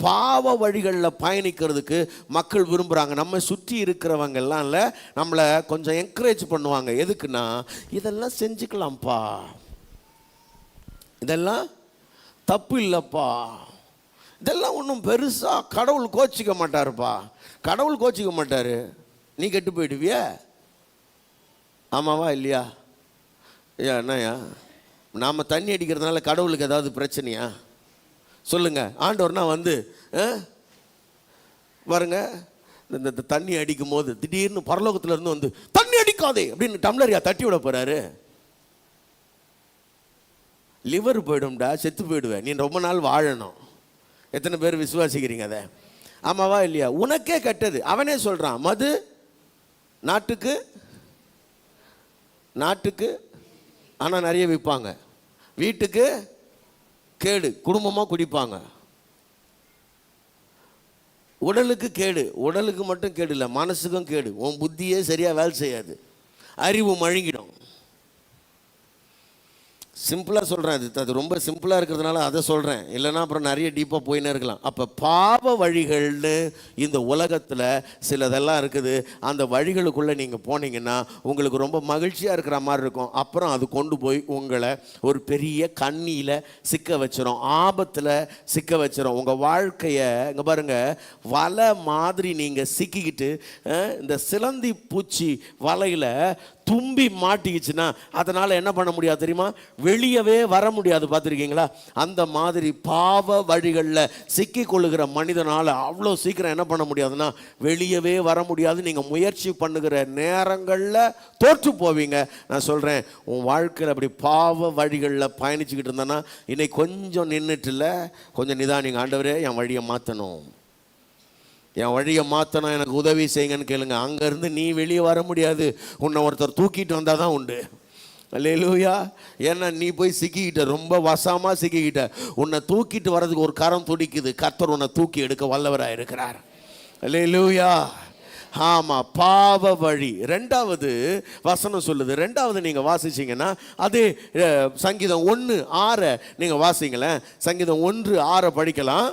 பாவ வழிகளில் பயணிக்கிறதுக்கு மக்கள் விரும்புகிறாங்க. நம்ம சுற்றி இருக்கிறவங்கெல்லாம் இல்லை, நம்மளை கொஞ்சம் என்கரேஜ் பண்ணுவாங்க. எதுக்குன்னா, இதெல்லாம் செஞ்சுக்கலாம்ப்பா, இதெல்லாம் தப்பு இல்லைப்பா, இதெல்லாம் ஒன்றும் பெருசாக கடவுள் கோச்சிக்க மாட்டாருப்பா. கடவுள் கோச்சிக்க மாட்டார், நீ கெட்டு போயிடுவியா? ஆமாவா இல்லையா? ஐயா என்னையா, நாம் தண்ணி அடிக்கிறதுனால கடவுளுக்கு ஏதாவது பிரச்சனையா சொல்லுங்க? ஆண்டவர்னா வந்து பாருங்க, இந்த தண்ணி அடிக்கும் போது திடீர்னு பரலோகத்துல இருந்து வந்து தண்ணி அடிக்காதே அப்படின்னு டம்ளரியா தட்டி விட போறாரு. லிவர் போயிடும்டா, செத்து போயிடுவேன், நீ ரொம்ப நாள் வாழணும். எத்தனை பேர் விசுவாசிக்கிறீங்க அதை? ஆமாவா இல்லையா? உனக்கே கெட்டது. அவனே சொல்றான், மது நாட்டுக்கு ஆனால் நிறைய விற்பாங்க, வீட்டுக்கு கேடு, குடும்பமாக குடிப்பாங்க. உடலுக்கு கேடு, உடலுக்கு மட்டும் கேடு இல்லை, மனசுக்கும் கேடு. உன் புத்தியே சரியாக வேலை செய்யாது, அறிவு மழுங்கிடும். சிம்பிளாக சொல்கிறேன், அது ரொம்ப சிம்பிளாக இருக்கிறதுனால அதை சொல்கிறேன், இல்லைன்னா அப்புறம் நிறைய டீப்பாக போயின்னே இருக்கலாம். அப்போ பாவ வழிகள்னு இந்த உலகத்தில் சிலதெல்லாம் இருக்குது. அந்த வழிகளுக்குள்ளே நீங்கள் போனீங்கன்னா உங்களுக்கு ரொம்ப மகிழ்ச்சியாக இருக்கிற மாதிரி இருக்கும். அப்புறம் அது கொண்டு போய் உங்களை ஒரு பெரிய கண்ணியில் சிக்க வச்சிரும், ஆபத்தில் சிக்க வச்சிரும். உங்கள் வாழ்க்கையை இங்கே பாருங்கள், வலை மாதிரி நீங்கள் சிக்கிக்கிட்டு இந்த சிலந்தி பூச்சி வலையில் தும்பி மாட்டிக்கிச்சுன்னா அதனால் என்ன பண்ண முடியாது தெரியுமா? வெளியவே வர முடியாது. பார்த்துருக்கீங்களா? அந்த மாதிரி பாவ வழிகளில் சிக்கி கொள்ளுகிற மனிதனால் அவ்வளோ சீக்கிரம் என்ன பண்ண முடியாதுன்னா வெளியவே வர முடியாது. நீங்கள் முயற்சி பண்ணுகிற நேரங்களில் தோற்று போவீங்க. நான் சொல்கிறேன், உன் வாழ்க்கையில் அப்படி பாவ வழிகளில் பயணிச்சுக்கிட்டு இருந்தேன்னா இன்னைக்கு கொஞ்சம் நின்றுட்டுல கொஞ்சம் நிதானிங்க. ஆண்டவரே என் வழியை மாற்றணும், என் வழியை மாற்றணும், எனக்கு உதவி செய்யுங்கன்னு கேளுங்க. அங்கேருந்து நீ வெளியே வர முடியாது, உன்னை ஒருத்தர் தூக்கிட்டு வந்தால் தான் உண்டு. அல்லேலூயா. ஏன்னா நீ போய் சிக்கிக்கிட்ட, ரொம்ப வசமாக சிக்கிக்கிட்ட. உன்னை தூக்கிட்டு வர்றதுக்கு ஒரு கரம் துடிக்குது. கர்த்தர் உன்னை தூக்கி எடுக்க வல்லவராக இருக்கிறார். அல்லேலூயா. ஆமாம், பாவ வழி. ரெண்டாவது வசனம் சொல்லுது, ரெண்டாவது நீங்கள் வாசிச்சிங்கன்னா அது சங்கீதம் 1:6 நீங்கள் வாசிங்களேன். சங்கீதம் 1:6 படிக்கலாம்.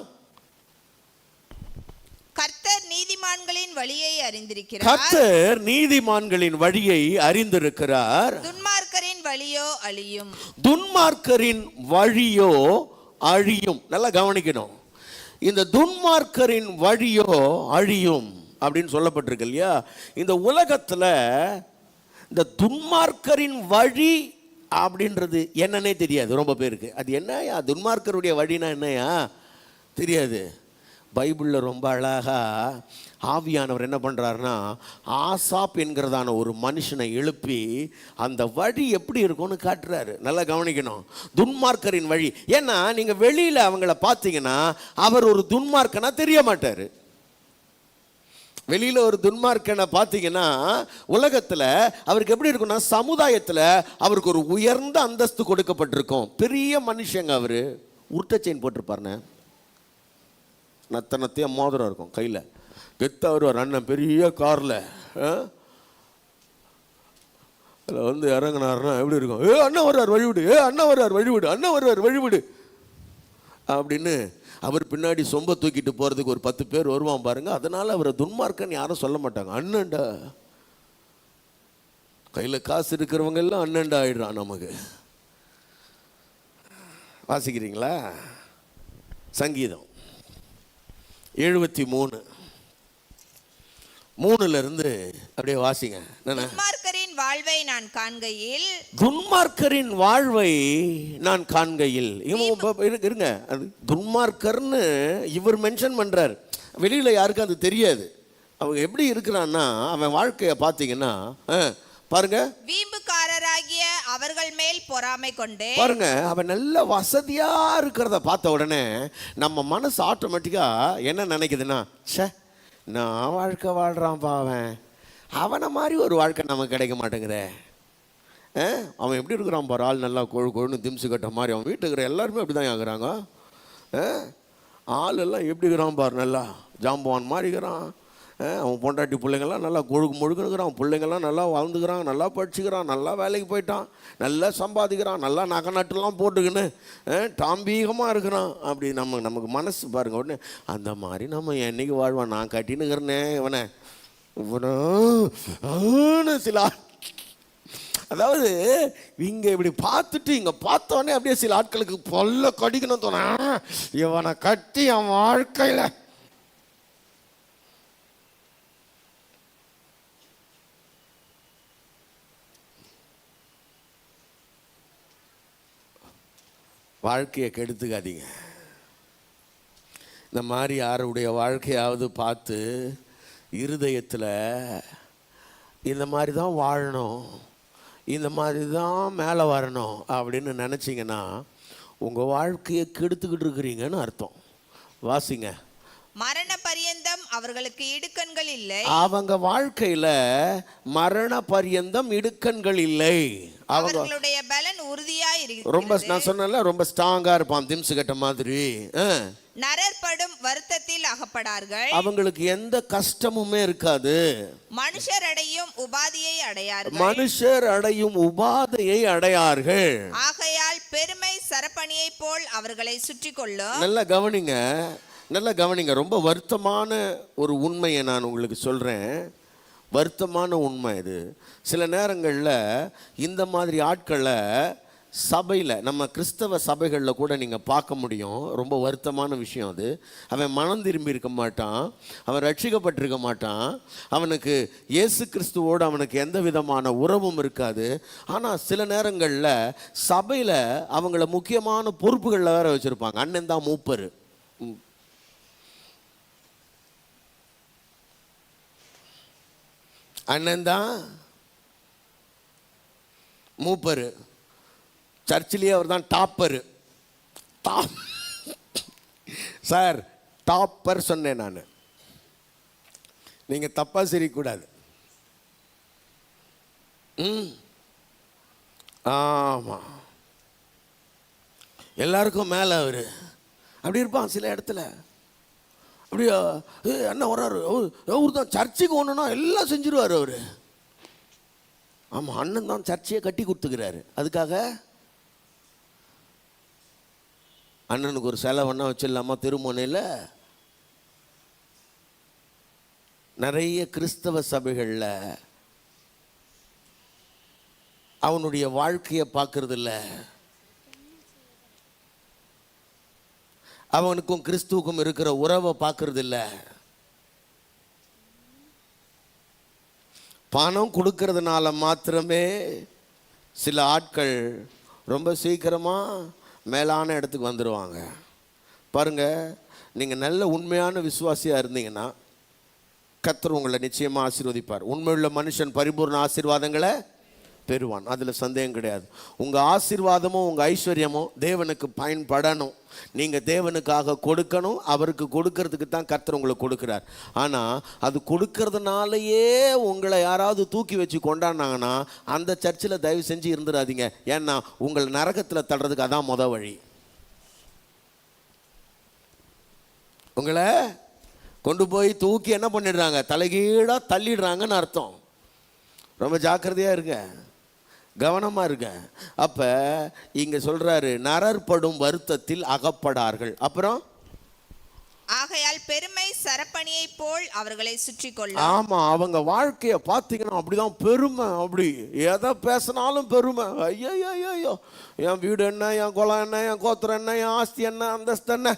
கர்த்தர் நீதிமான்களின் வழியை அறிந்திருக்கிறார். கர்த்தர் நீதிமான்களின் வழியை அறிந்திருக்கிறார். துன்மார்க்கரின் வழியோ அழியும். துன்மார்க்கரின் வழியோ அழியும். நல்லா கவனிக்கணும். இந்த துன்மார்க்கரின் வழியோ அழியும் அப்படின்னு சொல்லப்பட்டிருக்கு இல்லையா? இந்த உலகத்தில் இந்த துன்மார்க்கரின் வழி அப்படின்றது என்னன்னே தெரியாது ரொம்ப பேருக்கு. அது என்னையா துன்மார்க்கருடைய வழினா என்னையா தெரியாது. பைபிளில் ரொம்ப அழகாக ஆவியானவர் என்ன பண்ணுறாருன்னா, ஆசாப் என்கிறதான ஒரு மனுஷனை எழுப்பி அந்த வழி எப்படி இருக்கும்னு காட்டுறாரு. நல்லா கவனிக்கணும், துன்மார்க்கரின் வழி. ஏன்னா நீங்கள் வெளியில் அவங்கள பார்த்தீங்கன்னா அவர் ஒரு துன்மார்க்கனா தெரிய மாட்டார். வெளியில் ஒரு துன்மார்க்கனை பார்த்தீங்கன்னா உலகத்தில் அவருக்கு எப்படி இருக்குன்னா, சமுதாயத்தில் அவருக்கு ஒரு உயர்ந்த அந்தஸ்து கொடுக்கப்பட்டிருக்கும். பெரிய மனுஷங்க, அவர் உருட்டை செயின் போட்டிருப்பாருண்ணே, நத்தனத்தையே மோதிரம் இருக்கும் கையில், கெத்தா வருவார் அண்ணன் பெரிய காரில். அதில் வந்து இறங்கினாருன்னா எப்படி இருக்கும், அண்ணன் வர்றார் வழிவிடு, அண்ணன் வர்றார் வழிவிடு, அண்ணன் வர்றார் வழிவிடு அப்படின்னு அவர் பின்னாடி சொம்ப தூக்கிட்டு போகிறதுக்கு ஒரு 10 பேர் வருவான் பாருங்க. அதனால் அவரை துன்மார்க்கன்னு யாரும் சொல்ல மாட்டாங்க. அண்ணன்டா, கையில் காசு இருக்கிறவங்க எல்லாம் அண்ணன்டா ஆயிடுறான் நமக்கு. வாசிக்கிறீங்களா? சங்கீதம் 73:3 அப்படியே வாசிங்க. துன்மார்க்கரின் வாழ்வை நான் காண்கையில், துன்மார்க்கரின் வாழ்வை நான் காண்கையில். இருங்க, அது துன்மார்க்கர்னு இவர் மென்ஷன் பண்றார். வெளியில யாருக்கும் அது தெரியாது. அவங்க எப்படி இருக்கிறான்னா, அவன் வாழ்க்கையை பார்த்தீங்கன்னா பாருங்க, வீம்புக்காரராகிய அவர்கள் மேல் பொறாமை கொண்டு. பாருங்க, அவன் நல்ல வசதியா இருக்கிறத பார்த்த உடனே நம்ம மனசு ஆட்டோமேட்டிக்கா என்ன நினைக்குதுன்னா, ச்சே நான் வாழ்க்கை வாழ்றான் பாவன், அவனை மாதிரி ஒரு வாழ்க்கை நமக்கு கிடைக்க மாட்டேங்குதே. அவன் எப்படி இருக்கிறான் பாரு, ஆள் நல்லா கொழுன்னு திம்சு கட்ட மாதிரி. அவன் வீட்டுக்கு இருக்கிற எல்லாருமே அப்படி தான் ஆகுறாங்க. ஆள் எல்லாம் எப்படி இருக்கிறான் பாரு, நல்லா ஜாம்பவான் மாதிரி இருக்கிறான். அவன் பொண்டாட்டி பிள்ளைங்கள்லாம் நல்லா முழுக்குனுக்கிறான், பிள்ளைங்கள்லாம் நல்லா வாழ்ந்துக்கிறான், நல்லா படிச்சுக்கிறான், நல்லா வேலைக்கு போயிட்டான், நல்லா சம்பாதிக்கிறான், நல்லா நகை நட்டுலாம் போட்டுக்கின்னு டாம்பீகமாக இருக்கிறான். அப்படி நமக்கு மனசு பாருங்க உடனே அந்த மாதிரி நம்ம என்னைக்கு வாழ்வான், நான் கட்டினுக்கிறனே இவனை இவனை சில. அதாவது இங்கே இப்படி பார்த்துட்டு இங்கே பார்த்தோன்னே அப்படியே சில ஆட்களுக்கு பொல்ல கடிக்கணும் தோண, இவனை கட்டி அவன் வாழ்க்கையில் வாழ்க்கையை கெடுத்துக்காதீங்க. இந்த மாதிரி யாருடைய வாழ்க்கையாவது பார்த்து இருதயத்தில் இந்த மாதிரி தான் வாழணும், இந்த மாதிரி தான் மேலே வரணும் அப்படின்னு நினச்சிங்கன்னா உங்கள் வாழ்க்கையை கெடுத்துக்கிட்டு இருக்கிறீங்கன்னு அர்த்தம். வாசிங்க. மரண பரியந்தம் அவர்களுக்கு இடுக்கண்கள் இல்லை. அவங்க வாழ்க்கையில மரண பரியந்தம் இடுக்கண்கள் இல்லை. அவங்களுடைய பலன் உறுதியா இருக்கிறது. ரொம்ப நான் சொன்னேன்ல, ரொம்ப ஸ்ட்ராங்கா இருப்பான், திம்சு கட்ட மாதிரி. நரற்படும் வருத்தத்தில் அகப்படார்கள். அவங்களுக்கு எந்த கஷ்டமுமே இருக்காது. மனுஷர் அடையும் உபாதியை அடையார்கள். மனுஷர் அடையும் உபாதையை அடையார்கள். ஆகையால் பெருமை சரப்பணியை போல் அவர்களை சுற்றி கொள்ளும். நல்லா கவனிங்க, நல்லா கவனிங்க. ரொம்ப வருத்தமான ஒரு உண்மையை நான் உங்களுக்கு சொல்கிறேன். வருத்தமான உண்மை இது. சில நேரங்களில் இந்த மாதிரி ஆட்களை சபையில், நம்ம கிறிஸ்தவ சபைகளில் கூட நீங்கள் பார்க்க முடியும். ரொம்ப வருத்தமான விஷயம் அது. அவன் மனம் திரும்பி இருக்க மாட்டான், அவன் ரட்சிக்கப்பட்டிருக்க மாட்டான், அவனுக்கு இயேசு கிறிஸ்துவோடு அவனுக்கு எந்த விதமான உறவும் இருக்காது. ஆனால் சில நேரங்களில் சபையில் அவங்கள முக்கியமான பொறுப்புகளில் வேற வச்சுருப்பாங்க. அண்ணன் தான் மூப்பர், அண்ணன் தான் மூப்பர், சர்ச்சிலேயே அவர் தான் டாப்பர். சார் டாப்பர் சொன்னேன் நான், நீங்கள் தப்பாக சிரிக்கக்கூடாது. ஆமாம், எல்லாருக்கும் மேலே அவர் அப்படி இருப்பான். சில இடத்துல அப்படியா, அண்ணன் வர்றாரு, அவர் தான் சர்ச்சுக்கு ஒன்றுனா எல்லாம் செஞ்சிருவார் அவர். ஆமாம், அண்ணன் தான் சர்ச்சையை கட்டி கொடுத்துக்கிறாரு. அதுக்காக அண்ணனுக்கு ஒரு சிலை வேணா வச்சிடலாமா திருமணையில்? நிறைய கிறிஸ்தவ சபைகளில் அவனுடைய வாழ்க்கையை பார்க்கறது இல்லை. அவனுக்கும் கிறிஸ்துவுக்கும் இருக்கிற உறவை பார்க்கறது இல்லை. பணம் கொடுக்கறதுனால மாத்திரமே சில ஆட்கள் ரொம்ப சீக்கிரமாக மேலான இடத்துக்கு வந்துடுவாங்க. பாருங்கள், நீங்கள் நல்ல உண்மையான விசுவாசியாக இருந்தீங்கன்னா கர்த்தர் உங்களை நிச்சயமாக ஆசீர்வதிப்பார். உண்மையுள்ள மனுஷன் பரிபூர்ண ஆசீர்வாதங்களை பெறுவான், அதில் சந்தேகம் கிடையாது. உங்கள் ஆசீர்வாதமும் உங்கள் ஐஸ்வர்யமும் தேவனுக்கு பயன்படணும். நீங்கள் தேவனுக்காக கொடுக்கணும். அவருக்கு கொடுக்கறதுக்கு தான் கர்த்தர் உங்களுக்கு கொடுக்குறார். ஆனால் அது கொடுக்கறதுனாலயே உங்களை யாராவது தூக்கி வச்சு கொண்டாடினாங்கன்னா அந்த சர்ச்சில் தயவு செஞ்சு இருந்துடாதீங்க. ஏன்னா உங்களை நரகத்தில் தள்ளுறதுக்கு அதான் வழி. உங்களை கொண்டு போய் தூக்கி என்ன பண்ணிடுறாங்க, தலைகீழாக தள்ளிடுறாங்கன்னு அர்த்தம். ரொம்ப ஜாக்கிரதையாக இருங்க, கவனமாக இருங்க. அப்போ இங்கே சொல்கிறாரு, நரற்படும் வருத்தத்தில் அகப்படார்கள். அப்புறம் ஆகையால் பெருமை சரப்பணியை போல் அவர்களை சுற்றி கொள்ள. ஆமாம், அவங்க வாழ்க்கையை பார்த்தீங்கன்னா அப்படிதான் பெருமை. அப்படி எதை பேசினாலும் பெருமை. ஐயோ ஐயோ, என் வீடு என்ன, என் குளம் என்ன, என் கோத்திரம் என்ன, என் ஆஸ்தி என்ன, அந்தஸ்து என்ன.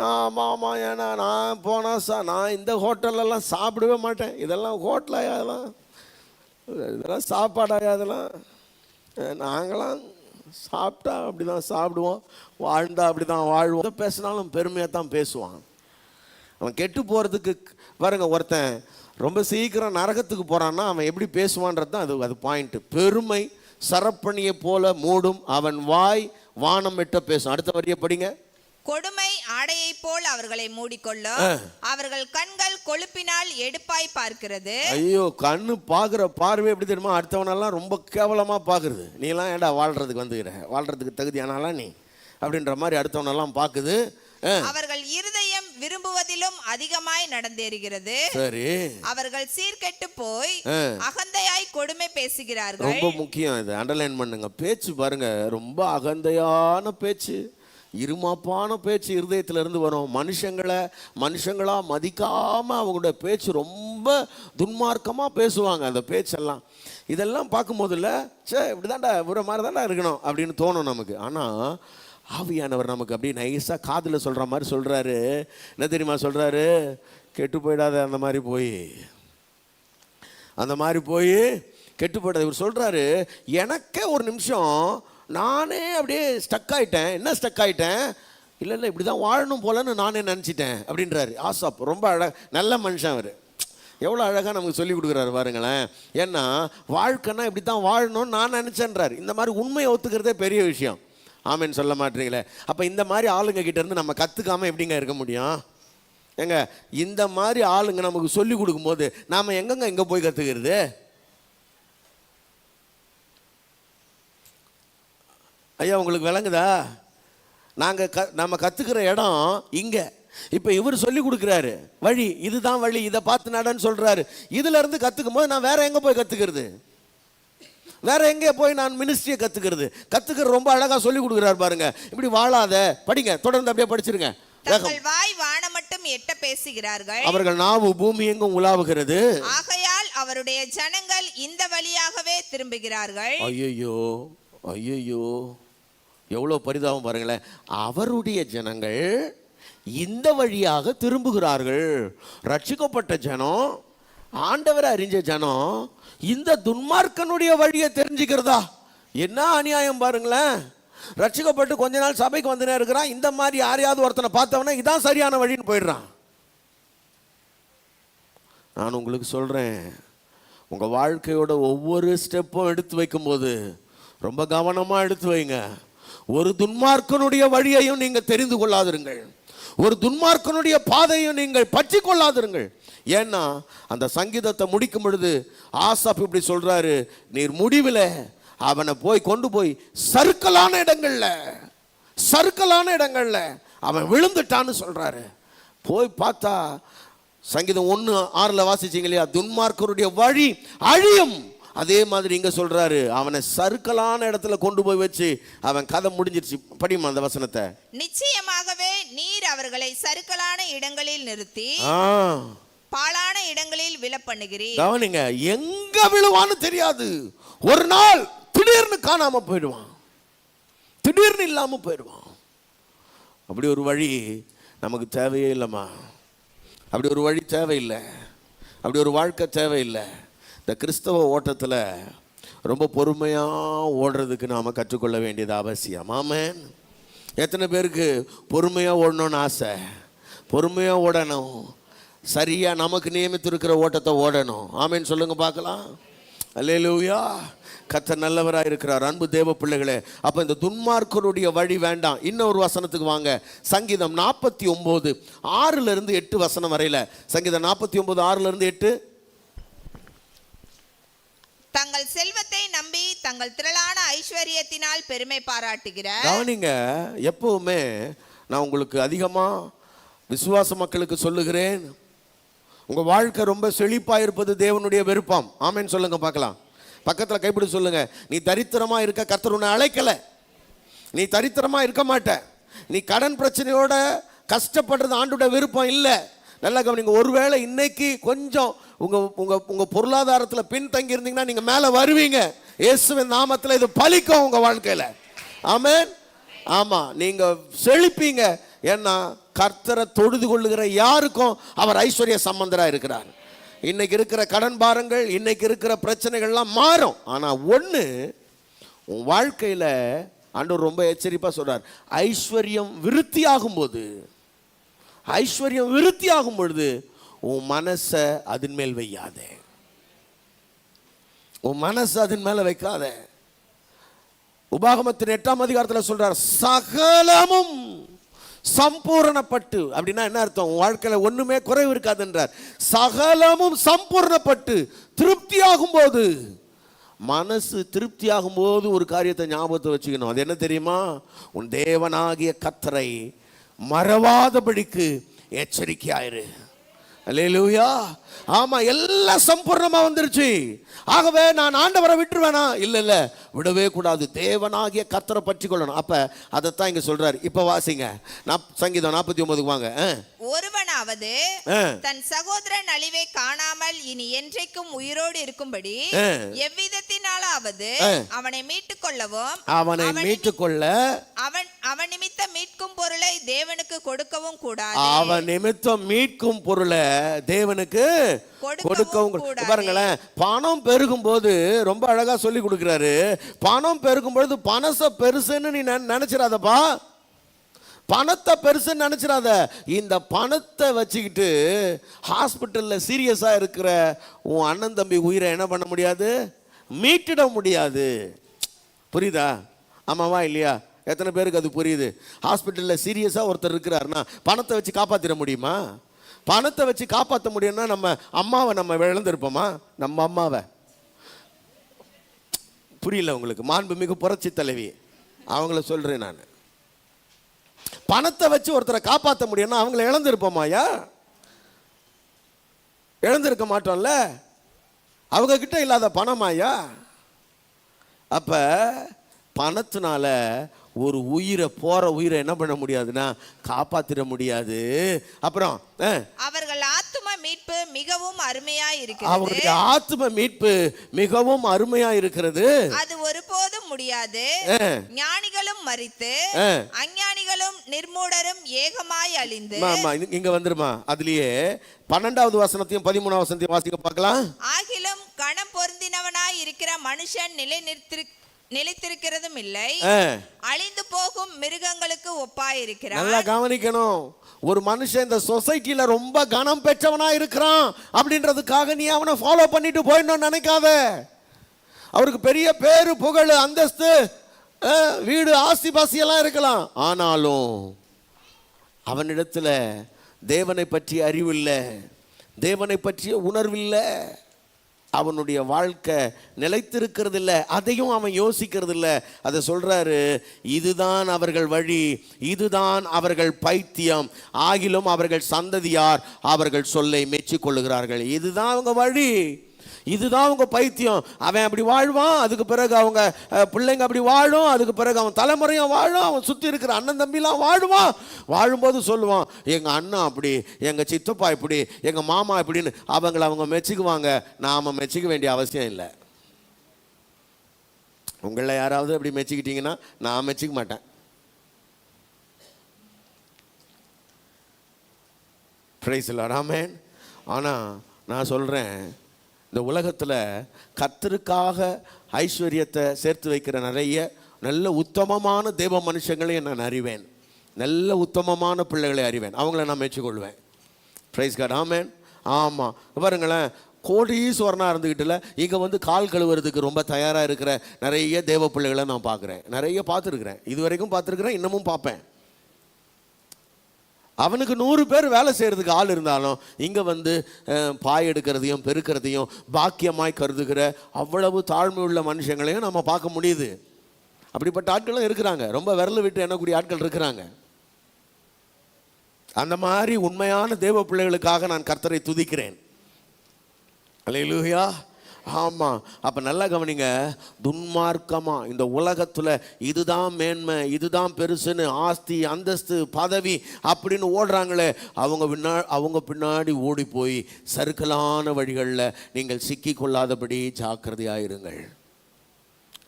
ஆமாம், ஏன்னா நான் போனால் நான் இந்த ஹோட்டலெல்லாம் சாப்பிடவே மாட்டேன். இதெல்லாம் ஹோட்டலாயா, இதெல்லாம் சாப்பாடாயா, அதெல்லாம் நாங்களாம் சாப்பிட்டா அப்படி தான் சாப்பிடுவோம், வாழ்ந்தா அப்படி தான் வாழ்வோம். எதை பேசினாலும் பெருமையாக தான் பேசுவான். அவன் கெட்டு போகிறதுக்கு பாருங்க, ஒருத்தன் ரொம்ப சீக்கிரம் நரகத்துக்கு போகிறான்னா அவன் எப்படி பேசுவான்றது தான் அது பாயிண்ட்டு. பெருமை சரப்பணியை போல மூடும், அவன் வாய் வானம் விட்ட பேசும். அடுத்த வரியை படிங்க. கொடுமை ஆடையை போல் அவர்களை மூடிக்கொள்ளும், அவர்கள் கண்கள் கொழுப்பினால் எடுப்பாய் பார்க்கிறது. ஐயோ, கண்ணு பார்க்குற பார்வை எப்படி தெரியுமா, அடுத்தவனெல்லாம் ரொம்ப கேவலமாக பார்க்குறது. நீ எல்லாம் ஏண்டா வாழ்கிறதுக்கு வந்துக்கிற, வாழ்கிறதுக்கு தகுதியானாலாம் நீ அப்படின்ற மாதிரி அடுத்தவனெல்லாம் பார்க்குது. அவர்கள் இருதயம் விரும்புவதிலும் அதிகமாய் நடந்தேறுகிறது. சரி, அவர்கள் சீர்கெட்டு போய் அகந்தையாய் கொடுமை பேசுகிறார்கள். ரொம்ப முக்கியம், இது அண்டர்லைன் பண்ணுங்க. பேச்சு பாருங்க, ரொம்ப அகந்தையான பேச்சு, இருமாப்பான பேச்சு இருதயத்துல இருந்து வரும். மனுஷங்களா மதிக்காம அவங்களோட பேச்சு ரொம்ப துன்மார்க்கமா பேசுவாங்க. அந்த பேச்செல்லாம் இதெல்லாம் பார்க்கும் போதுல இப்படிதான்டா இவர மாதிரி தான்டா இருக்கணும் அப்படின்னு தோணும் நமக்கு. ஆனா ஆவியானவர் நமக்கு அப்படி நைஸா காதுல சொல்ற மாதிரி சொல்றாரு. என்ன தெரியுமா சொல்றாரு, கெட்டு போயிடாத, அந்த மாதிரி போய் கெட்டு போயிடாத. இவர் சொல்றாரு, எனக்கே ஒரு நிமிஷம் நானே அப்படியே ஸ்டக் ஆகிட்டேன். என்ன ஸ்டக் ஆகிட்டேன், இல்லை இப்படி தான் வாழணும் போலன்னு நானே நினச்சிட்டேன் அப்படின்றாரு ஆசாப். ரொம்ப நல்ல மனுஷன் அவர். எவ்வளோ அழகாக நமக்கு சொல்லி கொடுக்குறாரு பாருங்களேன். ஏன்னா வாழ்க்கைன்னா இப்படி தான் வாழணும்னு நான் நினச்சேன்றாரு. இந்த மாதிரி உண்மையை ஒத்துக்கிறதே பெரிய விஷயம். ஆமேன்னு சொல்ல மாட்டீங்களே. அப்போ இந்த மாதிரி ஆளுங்க கிட்டேருந்து நம்ம கற்றுக்காமல் எப்படிங்க இருக்க முடியும்? ஏங்க, இந்த மாதிரி ஆளுங்க நமக்கு சொல்லி கொடுக்கும்போது நாம் எங்கே போய் கற்றுக்கிறது? ஐயா, உங்களுக்கு விளங்குதா? நம்ம கற்றுக்கிற இடம் இங்கே. இப்போ இவர் சொல்லி கொடுக்குறாரு வழி, இதுதான் வழி, இதை பார்த்து நடன்னு சொல்கிறாரு. இதிலேருந்து கற்றுக்கும் போது நான் வேற எங்கே போய் கற்றுக்கிறது? வேற எங்கே போய் நான் மினிஸ்ட்ரியை கற்றுக்கிற ரொம்ப அழகாக சொல்லி கொடுக்குறாரு பாருங்க. இப்படி வாழாத, படிங்க, தொடர்ந்து அப்படியே படிச்சிருங்க. வாய் வானம் மட்டும் எட்ட பேசுகிறார்கள், அவர்கள் நாவு பூமி எங்கும் உலாவுகிறது. ஆகையால் அவருடைய ஜனங்கள் இந்த வழியாகவே திரும்புகிறார்கள். ஐயோ எவ்வளோ பரிதாபம் பாருங்களேன். அவருடைய ஜனங்கள் இந்த வழியாக திரும்புகிறார்கள். ரட்சிக்கப்பட்ட ஜனம், ஆண்டவரை அறிஞ்ச ஜனம் இந்த துன்மார்க்கனுடைய வழியை தெரிஞ்சுக்கிறதா? என்ன அநியாயம் பாருங்களேன். ரட்சிக்கப்பட்டு கொஞ்ச நாள் சபைக்கு வந்துனே இருக்கிறான், இந்த மாதிரி யாரையாவது ஒருத்தனை பார்த்தவனா இதான் சரியான வழின்னு போயிடுறான். நான் உங்களுக்கு சொல்கிறேன், உங்கள் வாழ்க்கையோட ஒவ்வொரு ஸ்டெப்பும் எடுத்து வைக்கும்போது ரொம்ப கவனமாக எடுத்து வைங்க. ஒரு துன்மார்க்கனுடைய வழியையும் நீங்கள் தெரிந்து கொள்ளாதிருங்கள், ஒரு துன்மார்க்கனுடைய பாதையும் நீங்கள் பற்றி கொள்ளாதிருங்கள். ஏன்னா அந்த சங்கீதத்தை முடிக்கும் பொழுது ஆசாப் இப்படி சொல்றாரு, நீர் முடிவில் அவனை கொண்டு போய் சறுக்கலான இடங்கள்ல அவன் விழுந்துட்டான்னு சொல்றாரு. போய் பார்த்தா சங்கீதம் 1:6 வாசிச்சீங்க இல்லையா, துன்மார்க்கருடைய வழி அழியும். அதே மாதிரி இங்க சொல்றாரு, அவனை சறுக்கலான இடத்துல கொண்டு போய் வச்சு அவன் கதை முடிஞ்சிருச்சு. படிமா அந்த வசனத்தை. நிச்சயமாகவே நீர் அவர்களை சறுக்கலான இடங்களில் நிறுத்தி பாழான இடங்களில் விழ பண்ணுகிறீர். கவனிங்க, எங்க விழுவான்னு தெரியாது. ஒரு நாள் திடீர்னு காணாம போயிடுவான், திடீர்னு இல்லாம போயிடுவான். அப்படி ஒரு வழி நமக்கு தேவையே இல்லைம்மா. அப்படி ஒரு வழி தேவையில்லை, அப்படி ஒரு வாழ்க்கை தேவையில்லை. இந்த கிறிஸ்தவ ஓட்டத்தில் ரொம்ப பொறுமையாக ஓடுறதுக்கு நாம் கற்றுக்கொள்ள வேண்டியது அவசியம். ஆமென். எத்தனை பேருக்கு பொறுமையாக ஓடணும்னு ஆசை? பொறுமையாக ஓடணும், சரியாக நமக்கு நியமித்திருக்கிற ஓட்டத்தை ஓடணும். ஆமென் சொல்லுங்க பார்க்கலாம். அல்லேலூயா. கர்த்தர் நல்லவராக இருக்கிறார். அன்பு தேவ பிள்ளைகளே, அப்போ இந்த துன்மார்க்கருடைய வழி வேண்டாம். இன்னொரு வசனத்துக்கு வாங்க. சங்கீதம் 49 6-8 வசனம் வரையில். சங்கீதம் 49 6-8. தங்கள் செல்வத்தை நம்பி தங்கள் திரளான ஐஸ்வர்யத்தினால் பெருமை பாராட்டுகிற. கவனிங்க, எப்பவுமே நான் உங்களுக்கு அதிகமாக விசுவாச மக்களுக்கு சொல்லுகிறேன், உங்கள் வாழ்க்கை ரொம்ப செழிப்பாக இருப்பது தேவனுடைய விருப்பம். ஆமென் சொல்லுங்க பார்க்கலாம். பக்கத்தில் கைப்பிடி சொல்லுங்க, நீ தரித்திரமாக இருக்க கர்த்தர் உன்னை அழைக்கலை. நீ தரித்திரமாக இருக்க மாட்ட. நீ கடன் பிரச்சனையோட கஷ்டப்படுறது ஆண்டோட விருப்பம் இல்லை. நல்லா கவனிங்க. ஒருவேளை இன்னைக்கு கொஞ்சம் உங்கள் பொருளாதாரத்தில் பின்தங்கி இருந்தீங்கன்னா நீங்கள் மேலே வருவீங்க. இயேசுவின் நாமத்தில் இது பலிக்கும் உங்கள் வாழ்க்கையில். ஆமென். ஆமாம், நீங்கள் செழிப்பீங்க. ஏன்னா கர்த்தரை தொழுது கொள்ளுகிற யாருக்கும் அவர் ஐஸ்வர்ய சம்பந்தராக இருக்கிறார். இன்னைக்கு இருக்கிற கடன் பாரங்கள், இன்னைக்கு இருக்கிற பிரச்சனைகள்லாம் மாறும். ஆனால் ஒன்று, உன் வாழ்க்கையில் ஆண்டவர் ரொம்ப எச்சரிப்பாக சொல்றார், ஐஸ்வர்யம் விருத்தியாகும் போது, ஐஸ்வர்யம் விருத்தியாகும் பொழுது உன் மனசை அதன் மேல் வையாதே. உன் மனசை அதன் மேல வைக்காத. உபாகமத்தின் 8ஆம் அதிகாரத்தில் சொல்றார், சகலமும் சம்பூரணப்பட்டு. அப்படின்னா என்ன அர்த்தம்? உன் வாழ்க்கையில ஒண்ணுமே குறைவு இருக்காதுன்றார். சகலமும் சம்பூரணப்பட்டு திருப்தியாகும் போது, மனசு திருப்தியாகும் போது ஒரு காரியத்தை ஞாபகத்தை வச்சுக்கணும். அது என்ன தெரியுமா? உன் தேவனாகிய கர்த்தரை மறவாதபடிக்கு எச்சரிக்கையாயிரு. அல்லேலூயா. ஆமா, எல்லாம் சம்பூர்ணமா வந்துருச்சு. ஆகவே நான் ஆண்டவரை விட்டுருவேனா? இல்ல இல்ல, விடவே கூடாது. தேவனாகிய கர்த்தரை பற்றி கொள்ளணும். அப்ப அதைத்தான் இங்க சொல்றாரு. இப்ப வாசிங்க, சங்கீதம் 49 வாங்க. ஒருவனாவது தன் சகோதரன் அழிவை காணாமல் இனி என்றைக்கும் உயிரோடு இருக்கும்படி எவ்விதத்தினாலாவது அவனை மீட்டுக் கொள்ளவும், அவனை மீட்டுக்கொள்ள அவன் நிமித்தம் மீட்கும் பொருளை தேவனுக்கு கொடுக்கவும் கூடாது. அவன் நிமித்தம் மீட்கும் பொருளை தேவனுக்கு கொடுக்கவும். பாருங்களேன், பணம் பெருகும் போது ரொம்ப அழகா சொல்லி கொடுக்கிறாரு. பணம் பெருகும் பொழுது பணத்தை பெருசுன்னு நீ நினைச்சிடாதப்பா. பணத்தை பெருசுன்னு நினைச்சிடாத. இந்த பணத்தை வச்சுக்கிட்டு ஹாஸ்பிட்டல்ல சீரியஸா இருக்கிற உன் அண்ணன் தம்பி உயிரை என்ன பண்ண முடியாது? மீட்டிட முடியாது. புரியுதா? ஆமாவா இல்லையா? எத்தனை பேருக்கு அது புரியுது? ஹாஸ்பிட்டலில் சீரியஸாக ஒருத்தர் இருக்கிறாருன்னா பணத்தை வச்சு காப்பாற்றிட முடியுமா? பணத்தை வச்சு காப்பாற்ற முடியும்னா நம்ம அம்மாவை நம்ம இழந்திருப்போமா? நம்ம அம்மாவை, புரியல உங்களுக்கு? மாண்புமிகு புரட்சி தலைவி அவங்கள சொல்கிறேன் நான். பணத்தை வச்சு ஒருத்தரை காப்பாற்ற முடியும்னா அவங்கள இழந்திருப்போமாயா? இழந்திருக்க மாட்டோம்ல. அவங்க கிட்ட இல்லாத பணமாயா? அப்ப பணத்தினால ஒரு உயிரை, போற உயிரை என்ன பண்ண முடியாதுன்னா காப்பாத்திட முடியாது. அப்புறம் அவர்கள் ஆத்தும மீட்பு மிகவும் அருமையா இருக்கிறது. அவருடைய ஆத்தும மீட்பு மிகவும் அருமையா இருக்கிறது. அது ஒருபோதும் முடியாது. ஞானிகளும் மரித்து அஞ்ஞானிகளும் நிர்மூடரும் ஏகமாய் அழிந்து. இங்க வந்துருமா? அதுலயே 12வது வசனத்தையும் 13வது வசனத்தையும் வாசிக்க பார்க்கலாம். ஆகிலும் கணம் பொருந்தினவனாய் இருக்கிற மனுஷன் நிலைத்திருக்கிறதும் இல்லை, அழிந்து போகும் மிருகங்களுக்கு ஒப்பாயிருக்கிறான். நல்லா கவனிக்கணும். ஒரு மனுஷன் இந்த சொசைட்டில ரொம்ப கனம் பெற்றவனா இருக்கிறான் அப்படின்றதுக்காக நீ அவனை ஃபாலோ பண்ணிட்டு போயிடணும்னு நினைக்காத. அவருக்கு பெரிய பேரு, புகழ், அந்தஸ்து, வீடு, ஆஸ்தி பாசி எல்லாம் இருக்கலாம். ஆனாலும் அவனிடத்துல தேவனை பற்றிய அறிவு இல்லை, தேவனை பற்றிய உணர்வு இல்லை. அவனுடைய வாழ்க்கை நிலைத்திருக்கிறது இல்லை. அதையும் அவன் யோசிக்கிறது இல்லை. அதை சொல்றாரு, இதுதான் அவர்கள் வழி, இதுதான் அவர்கள் பைத்தியம். ஆகிலும் அவர்கள் சந்ததியார் அவர்கள் சொல்லை மெச்சிக்கொள்ளுகிறார்கள். இதுதான் அவங்க வழி, இதுதான் அவங்க பைத்தியம். அவன் அப்படி வாழ்வான், அதுக்கு பிறகு அவங்க பிள்ளைங்க அப்படி வாழும், அதுக்கு பிறகு அவன் தலைமுறையும் வாழும், அவன் சுற்றி இருக்கிற அண்ணன் தம்பிலாம் வாழுவான். வாழும்போது சொல்லுவான், எங்கள் அண்ணன் அப்படி, எங்கள் சித்தப்பா இப்படி, எங்கள் மாமா இப்படின்னு அவங்க மெச்சிக்குவாங்க. நாம் மெச்சிக்க வேண்டிய அவசியம் இல்லை. உங்களை யாராவது அப்படி மெச்சிக்கிட்டீங்கன்னா நான் மெச்சிக்க மாட்டேன். Praise the Lord. ஆமென். ஆனால் நான் சொல்கிறேன், இந்த உலகத்தில் கர்த்தருக்காக ஐஸ்வர்யத்தை சேர்த்து வைக்கிற நிறைய நல்ல உத்தமமான தேவ மனுஷங்களையும் நான் அறிவேன். நல்ல உத்தமமான பிள்ளைகளை அறிவேன். அவங்கள நான் மெச்சுக்கொள்வேன். Price God. ஆமென். ஆமாம், பாருங்களேன், கோடீஸ்வரனாக இருந்துக்கிட்டுல இங்கே வந்து கால் கழுவுறதுக்கு ரொம்ப தயாராக இருக்கிற நிறைய தேவ பிள்ளைகளை நான் பார்க்குறேன். நிறைய பார்த்துருக்குறேன், இது வரைக்கும் பார்த்துருக்குறேன், இன்னமும் பார்ப்பேன். அவனுக்கு 100 பேர் வேலை செய்கிறதுக்கு ஆள் இருந்தாலும் இங்கே வந்து பாய் எடுக்கிறதையும் பெருக்கிறதையும் பாக்கியமாய் கருதுகிற அவ்வளவு தாழ்மை உள்ள மனுஷங்களையும் நம்ம பார்க்க முடியுது. அப்படிப்பட்ட ஆட்களும் இருக்கிறாங்க. ரொம்ப விரல் விட்டு எண்ணக்கூடிய ஆட்கள் இருக்கிறாங்க. அந்த மாதிரி உண்மையான தேவ பிள்ளைகளுக்காக நான் கர்த்தரை துதிக்கிறேன். அல்லேலூயா. ஆமாம். அப்போ நல்லா கவனிங்க, துன்மார்க்கமாக இந்த உலகத்தில் இதுதான் மேன்மை, இதுதான் பெருசுன்னு ஆஸ்தி அந்தஸ்து பதவி அப்படின்னு ஓடுறாங்களே, அவங்க பின்னாடி ஓடி போய் சறுக்கலான வழிகளில் நீங்கள் சிக்கி கொள்ளாதபடி ஜாக்கிரதையாயிருங்கள்.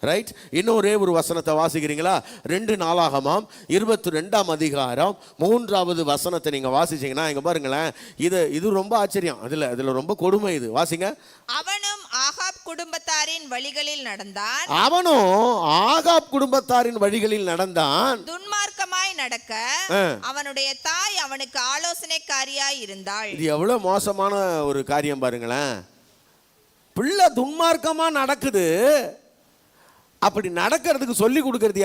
ரைட். இன்னும் ஒரே ஒரு வசனத்தை வாசிக்கிறீங்களா? 2 நாளாகமம் 22ஆம் அதிகாரம் 3வது வசனத்தை நீங்கள் வாசிச்சீங்கன்னா இங்கே பாருங்களேன், இது ரொம்ப ஆச்சரியம். அதில் ரொம்ப கொடுமை. இது வாசிங்க. அவனும் ஆகாப் குடும்பத்தாரின் வழிகளில் நடந்தான். துன்மார்க்கமாய் நடக்க அவனுடைய தாய் அவனுக்கு ஆலோசனைக்காரியாய் இருந்தாள். இது எவ்வளவு மோசமான ஒரு காரியம் பாருங்களேன். பிள்ளை துன்மார்க்கமா நடக்குது. அப்படி நடக்கிறதுக்கு சொல்லி கொடுக்கறது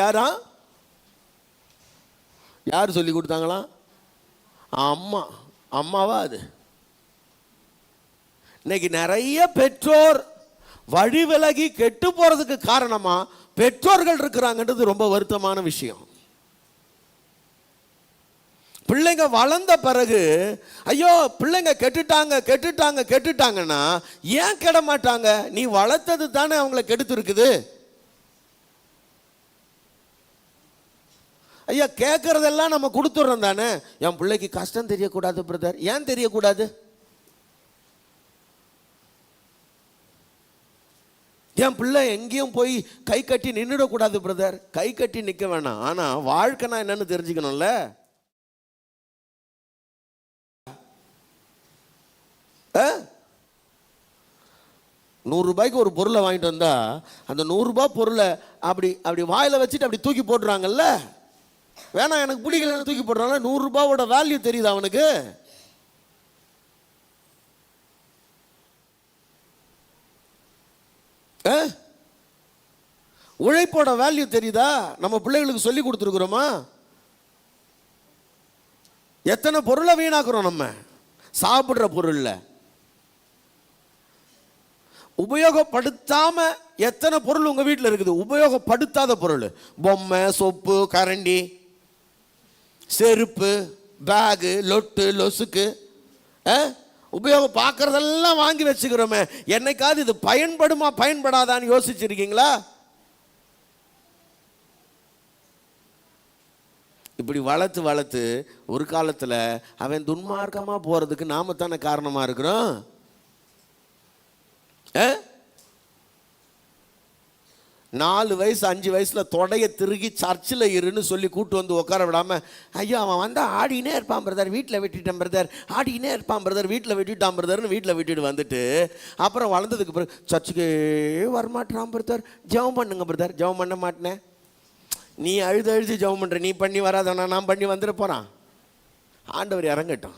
யார் சொல்லி கொடுத்தாங்களா? அம்மாவா? அது இன்னைக்கு நிறைய பெற்றோர் வழி விலகி கெட்டு போறதுக்கு காரணமா பெற்றோர்கள் இருக்கிறாங்கன்றது ரொம்ப வருத்தமான விஷயம். பிள்ளைங்க வளர்ந்த பிறகு ஐயோ பிள்ளைங்க கெட்டுட்டாங்கன்னா ஏன் கெட மாட்டாங்க? நீ வளர்த்தது தானே அவங்களை கெடுத்து இருக்குது. ஐயா கேட்கறதெல்லாம் நம்ம கொடுத்துட்றோம் தானே. என் பிள்ளைக்கு கஷ்டம் தெரியக்கூடாது பிரதர். ஏன் தெரியக்கூடாது? என் பிள்ளை எங்கேயும் போய் கை கட்டி நின்றுடக்கூடாது பிரதர். கை கட்டி நிற்க வேணாம், ஆனால் வாழ்க்கைனா என்னன்னு தெரிஞ்சுக்கணும்ல. $100 ஒரு பொருளை வாங்கிட்டு வந்தா அந்த $100 பொருளை அப்படி வாயில வச்சுட்டு அப்படி தூக்கி போடுறாங்கல்ல. வேணாம் எனக்கு பிடிக்கலன்னு தூக்கி போடுறாங்க. $100 வேல்யூ தெரியுது அவனுக்கு. உழைப்போட வேல்யூ தெரியுதா? நம்ம பிள்ளைகளுக்கு சொல்லி கொடுத்துருக்குறோமா? எத்தனை பொருளை வீணாக்குறோம் நம்ம சாப்பிட்ற பொருள்ல. உபயோகப்படுத்தாம எத்தனை பொருள் உங்க வீட்டில் இருக்குது? உபயோகப்படுத்தாத பொருள், பொம்மை, சொப்பு, கரண்டி, செருப்பு, பேகு, லொட்டு லொசுக்கு, உபயோகம் பார்க்கறதெல்லாம் வாங்கி வச்சுக்கிறோமே. என்னைக்காவது இது பயன்படுமா பயன்படாதான்னு யோசிச்சிருக்கீங்களா? இப்படி வளர்த்து ஒரு காலத்தில் அவன் துன்மார்க்கமா போறதுக்கு நாம தானே காரணமா இருக்கிறோம். 4 வயசு 5 வயசுல தொடைய திருகி சர்ச்சில் இருன்னு சொல்லி கூட்டு வந்து உட்கார விடாம, ஐயோ அவன் வந்தா ஆடினே இருப்பான் பிரதர், வீட்டில் விட்டுட்டான் பிரதர், ஆடினே இருப்பான் பிரதர், வீட்டில் விட்டுட்டான் பிரதர்னு வீட்டில் விட்டுட்டு வந்துட்டு அப்புறம் வளர்ந்ததுக்கு பிறகு சர்ச்சுக்கே வரமாட்டான் பிரதர், ஜெபம் பண்ணுங்க பிரதர். ஜெபம் பண்ண மாட்டேனே. நீ அழுது ஜெபம் பண்ற, நீ பண்ணி வராதவனா நான் பண்ணி வந்துட போறான். ஆண்டவர் இறங்கட்டும்.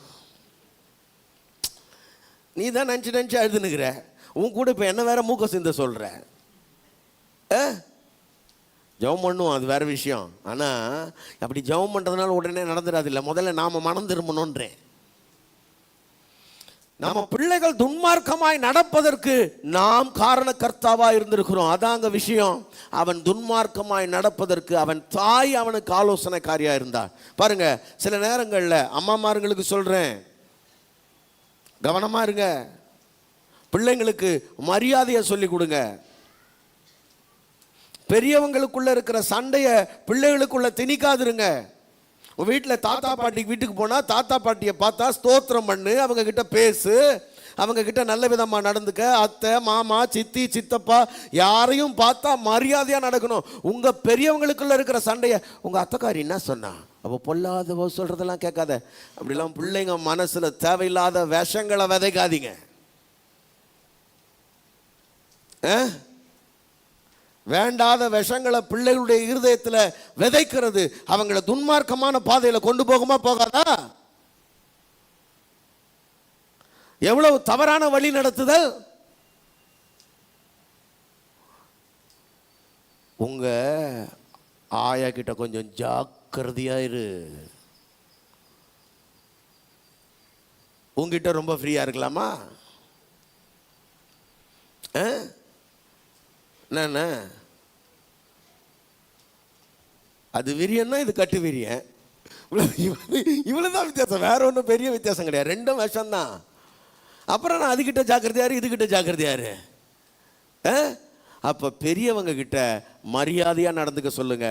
நீ தான் நினச்சி அழுதுனுக்கிற. உன் கூட இப்போ என்ன வேற மூக்க சிந்த சொல்ற. ஜெபம் பண்ணுவோம், அது வேற விஷயம். ஆனால் அப்படி ஜெபம் பண்ணுறதுனால உடனே நடந்துடாது. இல்லை, முதல்ல நாம் மனம் திரும்பணுன்றேன். நம்ம பிள்ளைகள் துன்மார்க்கமாய் நடப்பதற்கு நாம் காரணக்கர்த்தாவாக இருந்திருக்கிறோம். அதாங்க விஷயம். அவன் துன்மார்க்கமாய் நடப்பதற்கு அவன் தாய் அவனுக்கு ஆலோசனைக்காரியாக இருந்தார். பாருங்க, சில நேரங்களில் அம்மாமார்களுக்கு சொல்கிறேன், கவனமாக இருங்க. பிள்ளைங்களுக்கு மரியாதையை சொல்லி கொடுங்க. பெரியவங்களுக்குள்ள இருக்கிற சண்டைய பிள்ளைகளுக்குள்ள திணிக்காதிருங்க. உங்கள் வீட்டில் தாத்தா பாட்டிக்கு வீட்டுக்கு போனால் தாத்தா பாட்டியை பார்த்தா ஸ்தோத்திரம் பண்ணு, அவங்க கிட்ட பேசு, அவங்க கிட்ட நல்ல விதமாக நடந்துக்க. அத்தை, மாமா, சித்தி, சித்தப்பா யாரையும் பார்த்தா மரியாதையாக நடக்கணும். உங்கள் பெரியவங்களுக்குள்ள இருக்கிற சண்டையை உங்கள் அத்தைக்காரி என்ன சொன்னா, அப்போ பொல்லாத சொல்கிறதெல்லாம் கேட்காத. அப்படிலாம் பிள்ளைங்க மனசில் தேவையில்லாத விஷங்களை விதைக்காதீங்க. வேண்டாத விஷங்களை பிள்ளைகளுடைய இருதயத்தில் விதைக்கிறது அவங்கள துன்மார்க்கமான பாதையில கொண்டு போகுமா போகாதா? எவ்வளவு தவறான வழி நடத்துதல். உங்க ஆயா கிட்ட கொஞ்சம் ஜாக்கிரதையாயிரு. உங்ககிட்ட ரொம்ப ஃப்ரீயா இருக்கலாமா? என்ன அது விரியன்னா இது கட்டு விரியன். இவ்வளவுதான் வித்தியாசம், வேற ஒன்றும் பெரிய வித்தியாசம் கிடையாது. ரெண்டும் விஷம்தான். அப்புறம் நான் அதுகிட்ட ஜாக்கிரதையாரு, இதுகிட்ட ஜாக்கிரதையாரு. அப்ப பெரியவங்க கிட்ட மரியாதையா நடந்துக்க சொல்லுங்க,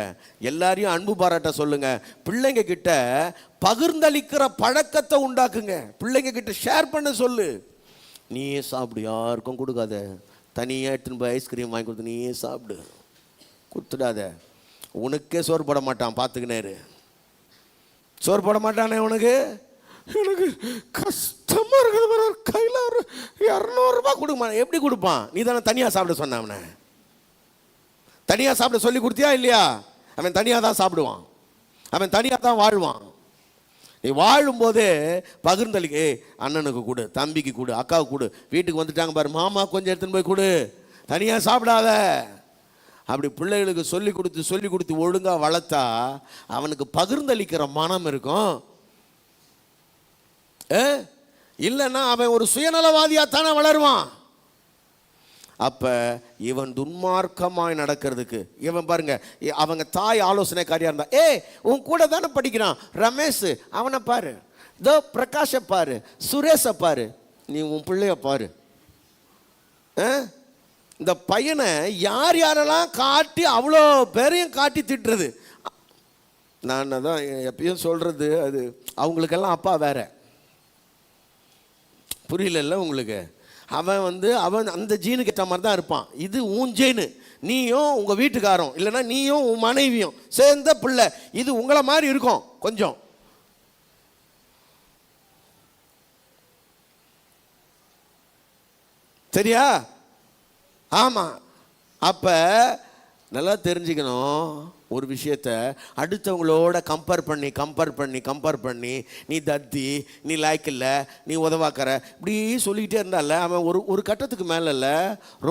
எல்லாரையும் அன்பு பாராட்ட சொல்லுங்க, பிள்ளைங்க கிட்ட பகிர்ந்தளிக்கிற பழக்கத்தை உண்டாக்குங்க, பிள்ளைங்க கிட்ட ஷேர் பண்ண சொல்லு. நீயே சாப்பிடு, யாருக்கும் கொடுக்காத, தனியாக எடுத்துன்னு போய் ஐஸ்கிரீம் வாங்கி கொடுத்து நீயே சாப்பிடு, கொடுத்துடாத. உனக்கே சோறு போட மாட்டான், பார்த்துக்கினேரு. சோறு போட மாட்டானே உனக்கு. எனக்கு கஷ்டமா இருக்குது, கையில் ஒரு 200 ரூபாய் கொடுக்குமா? எப்படி கொடுப்பான்? நீ தானே தனியாக சாப்பிட சொன்ன அவனை. தனியாக சாப்பிட சொல்லி கொடுத்தியா இல்லையா? அவன் தனியாக தான் சாப்பிடுவான், அவன் தனியாக தான் வாழ்வான். நீ வாழும்போதே பகிர்ந்தளிக்க, அண்ணனுக்கு கொடு, தம்பிக்கு கொடு, அக்காவுக்கு கொடு, வீட்டுக்கு வந்துட்டாங்க பாரு மாமா கொஞ்சம் எடுத்துன்னு போய் கொடு, தனியாக சாப்பிடாத. அப்படி பிள்ளைகளுக்கு சொல்லி கொடுத்து ஒழுங்காக வளர்த்தா அவனுக்கு பகிர்ந்தளிக்கிற மனம் இருக்கும். இல்லைன்னா அவன் ஒரு சுயநலவாதியாக தானே வளருவான். அப்ப இவன் துன்மார்க்கமாய் நடக்கிறதுக்கு இவன் பாருங்க, அவங்க தாய் ஆலோசனைக்காரியா இருந்தா, உன் கூட தானே படிக்கிறான் ரமேஷ், அவனை பாரு, இதோ பிரகாஷை பாரு, சுரேஷை பாரு, நீ உன் பிள்ளைய பாரு. இந்த பையனை யார் யாரெல்லாம் காட்டி அவ்வளோ பேரையும் காட்டி திட்டுறது. நான் தான் எப்பயும் சொல்றது, அது அவங்களுக்கெல்லாம் அப்பா வேற, புரியல உங்களுக்கு? அவன் அந்த ஜீனுக்கு ஏற்ற மாதிரி தான் இருப்பான். இது உன் ஜீனு, நீயும் உங்க வீட்டுக்காரும் இல்லைன்னா நீயும் உன் மனைவியும் சேர்ந்த பிள்ளை, இது உங்களை மாதிரி இருக்கும் கொஞ்சம். சரியா? ஆமா. அப்ப நல்லா தெரிஞ்சுக்கணும் ஒரு விஷயத்த, அடுத்தவங்களோட கம்பேர் பண்ணி நீ தத்தி, நீ லாய்க்கு இல்லை, நீ உதவாக்கற, இப்படி சொல்லிக்கிட்டே இருந்தால அவன் ஒரு கட்டத்துக்கு மேல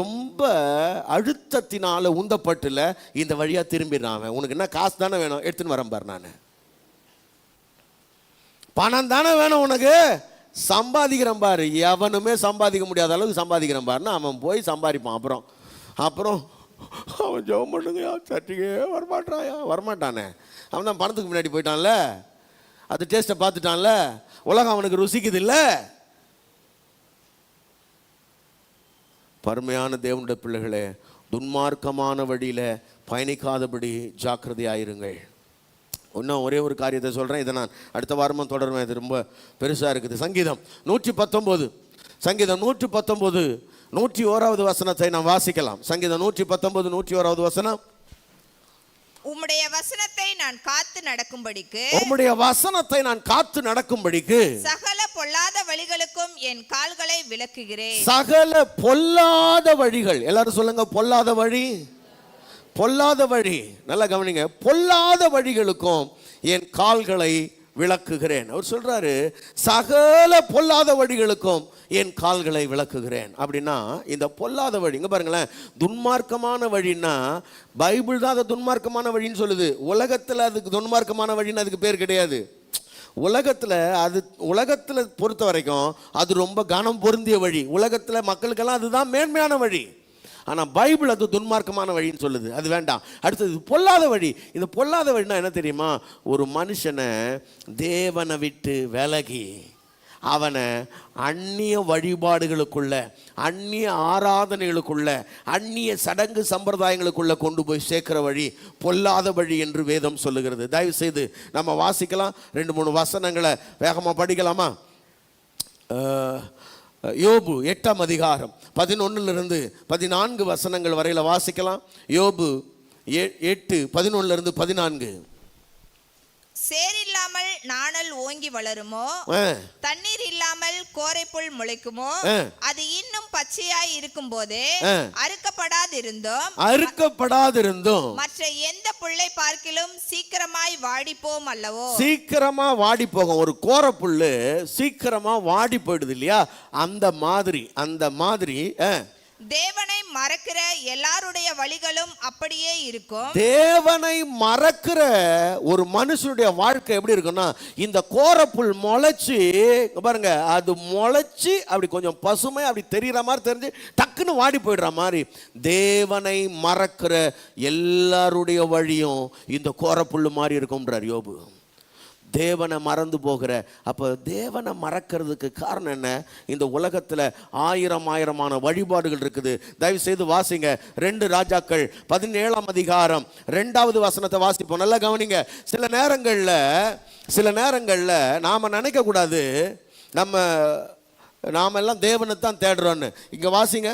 ரொம்ப அழுத்தத்தினால உந்தப்பட்டுல இந்த வழியா திரும்பிடுறான். அவன் உனக்கு என்ன காசு தானே வேணும், எடுத்துன்னு வரேன் பாரு, நான் பணம் தானே வேணும் உனக்கு, சம்பாதிக்கிறேன் பாரு, எவனுமே சம்பாதிக்க முடியாத அளவுக்கு சம்பாதிக்கிறேன் பாருன்னா அவன் போய் சம்பாதிப்பான். அப்புறம் அவன் ஜெபம் பண்ணுங்க, சர்ச்சைக்கே வரமாட்டானே. அவன் தான் பணத்துக்கு முன்னாடி போயிட்டான்ல, அது டேஸ்ட்டை பார்த்துட்டான்ல, உலகம் அவனுக்கு ருசிக்குது இல்லை. பருமையான தேவனுடைய பிள்ளைகளே, துன்மார்க்கமான வழியில் பயணிக்காதபடி ஜாக்கிரதையாயிருங்கள். இன்னும் ஒரே ஒரு காரியத்தை சொல்கிறேன், இதை நான் அடுத்த வாரமும் தொடருவேன், இது ரொம்ப பெருசாக இருக்குது. சங்கீதம் 119 101வது வசனத்தை நாம் வாசிக்கலாம். சங்கீதம் 119 101வது வசனம். உம்முடைய வசனத்தை நான் காத்து நடக்கும்படிக்கு சகல பொல்லாத வழிகளுக்கும் என் கால்களை விலக்குகிறேன். சகல பொல்லாத வழிகள், எல்லாரும் சொல்லுங்க, பொல்லாத வழி. நல்லா கவனிங்க, பொல்லாத வழிகளுக்கும் என் கால்களை விளக்குகிறேன். அவர் சொல்றாரு, சகல பொல்லாத வழிகளுக்கும் என் கால்களை விளக்குகிறேன். அப்படின்னா இந்த பொல்லாத வழி, இங்க பாருங்களேன், துன்மார்க்கமான வழின்னா பைபிள் தான் அதை துன்மார்க்கமான வழின்னு சொல்லுது. உலகத்தில் அதுக்கு துன்மார்க்கமான வழின்னு அதுக்கு பேர் கிடையாது. உலகத்தில் பொறுத்த வரைக்கும் அது ரொம்ப கனம் பொருந்திய வழி, உலகத்தில் மக்களுக்கெல்லாம் அதுதான் மேன்மையான வழி. ஆனால் பைபிள் அது துன்மார்க்கமான வழின்னு சொல்லுது, அது வேண்டாம். அடுத்தது பொல்லாத வழி. இந்த பொல்லாத வழினா என்ன தெரியுமா? ஒரு மனுஷனை தேவனை விட்டு விலகி அவனை அந்நிய வழிபாடுகளுக்குள்ள, அந்நிய ஆராதனைகளுக்குள்ள, அந்நிய சடங்கு சம்பிரதாயங்களுக்குள்ள கொண்டு போய் சேர்க்கிற வழி பொல்லாத வழி என்று வேதம் சொல்லுகிறது. தயவு செய்து நம்ம வாசிக்கலாம், 2-3 வசனங்களை வேகமாக படிக்கலாமா? யோபு 8ஆம் அதிகாரம் 11 14 வசனங்கள் வரையில் வாசிக்கலாம். யோபு 8 11 14. சேர் இல்லாமல் நாணல் ஓங்கி வளருமோ, தண்ணீர் இல்லாமல் கோரைப்புல் முளைக்குமோ, அது இன்னும் பச்சையாய் இருக்கும் போதே அறுக்கப்படாதிருந்தும் மற்ற எந்த புல்லை பார்க்கிலும் சீக்கிரமாய் வாடிப்போம் அல்லவோ. சீக்கிரமா வாடி போகும். ஒரு கோரப்புல்லு சீக்கிரமா வாடி போயிடுது இல்லையா? அந்த மாதிரி தேவனை மறக்கிற எல்லாருடைய வழிகளும் அப்படியே இருக்கும். தேவனை மறக்கிற ஒரு மனுஷனுடைய வாழ்க்கை எப்படி இருக்குன்னா, இந்த கோரப்புல் முளைச்சி பாருங்க, அது முளைச்சி அப்படி கொஞ்சம் பசுமை அப்படி தெரிகிற மாதிரி தெரிஞ்சு டக்குன்னு வாடி போயிடுற மாதிரி தேவனை மறக்கிற எல்லாருடைய வழியும் இந்த கோரப்புல் மாதிரி இருக்கும்ன்றார் யோபு. தேவனை மறந்து போகிற, அப்போ தேவனை மறக்கிறதுக்கு காரணம் என்ன? இந்த உலகத்தில் ஆயிரமான வழிபாடுகள் இருக்குது. தயவு செய்து வாசிங்க 2 ராஜாக்கள் 17ஆம் அதிகாரம் 2வது வசனத்தை வாசிப்போம். நல்லா கவனிங்க. சில நேரங்களில் நாம் நினைக்கக்கூடாது நாம எல்லாம் தேவனை தான் தேடுறோன்னு. இங்க வாசிங்க,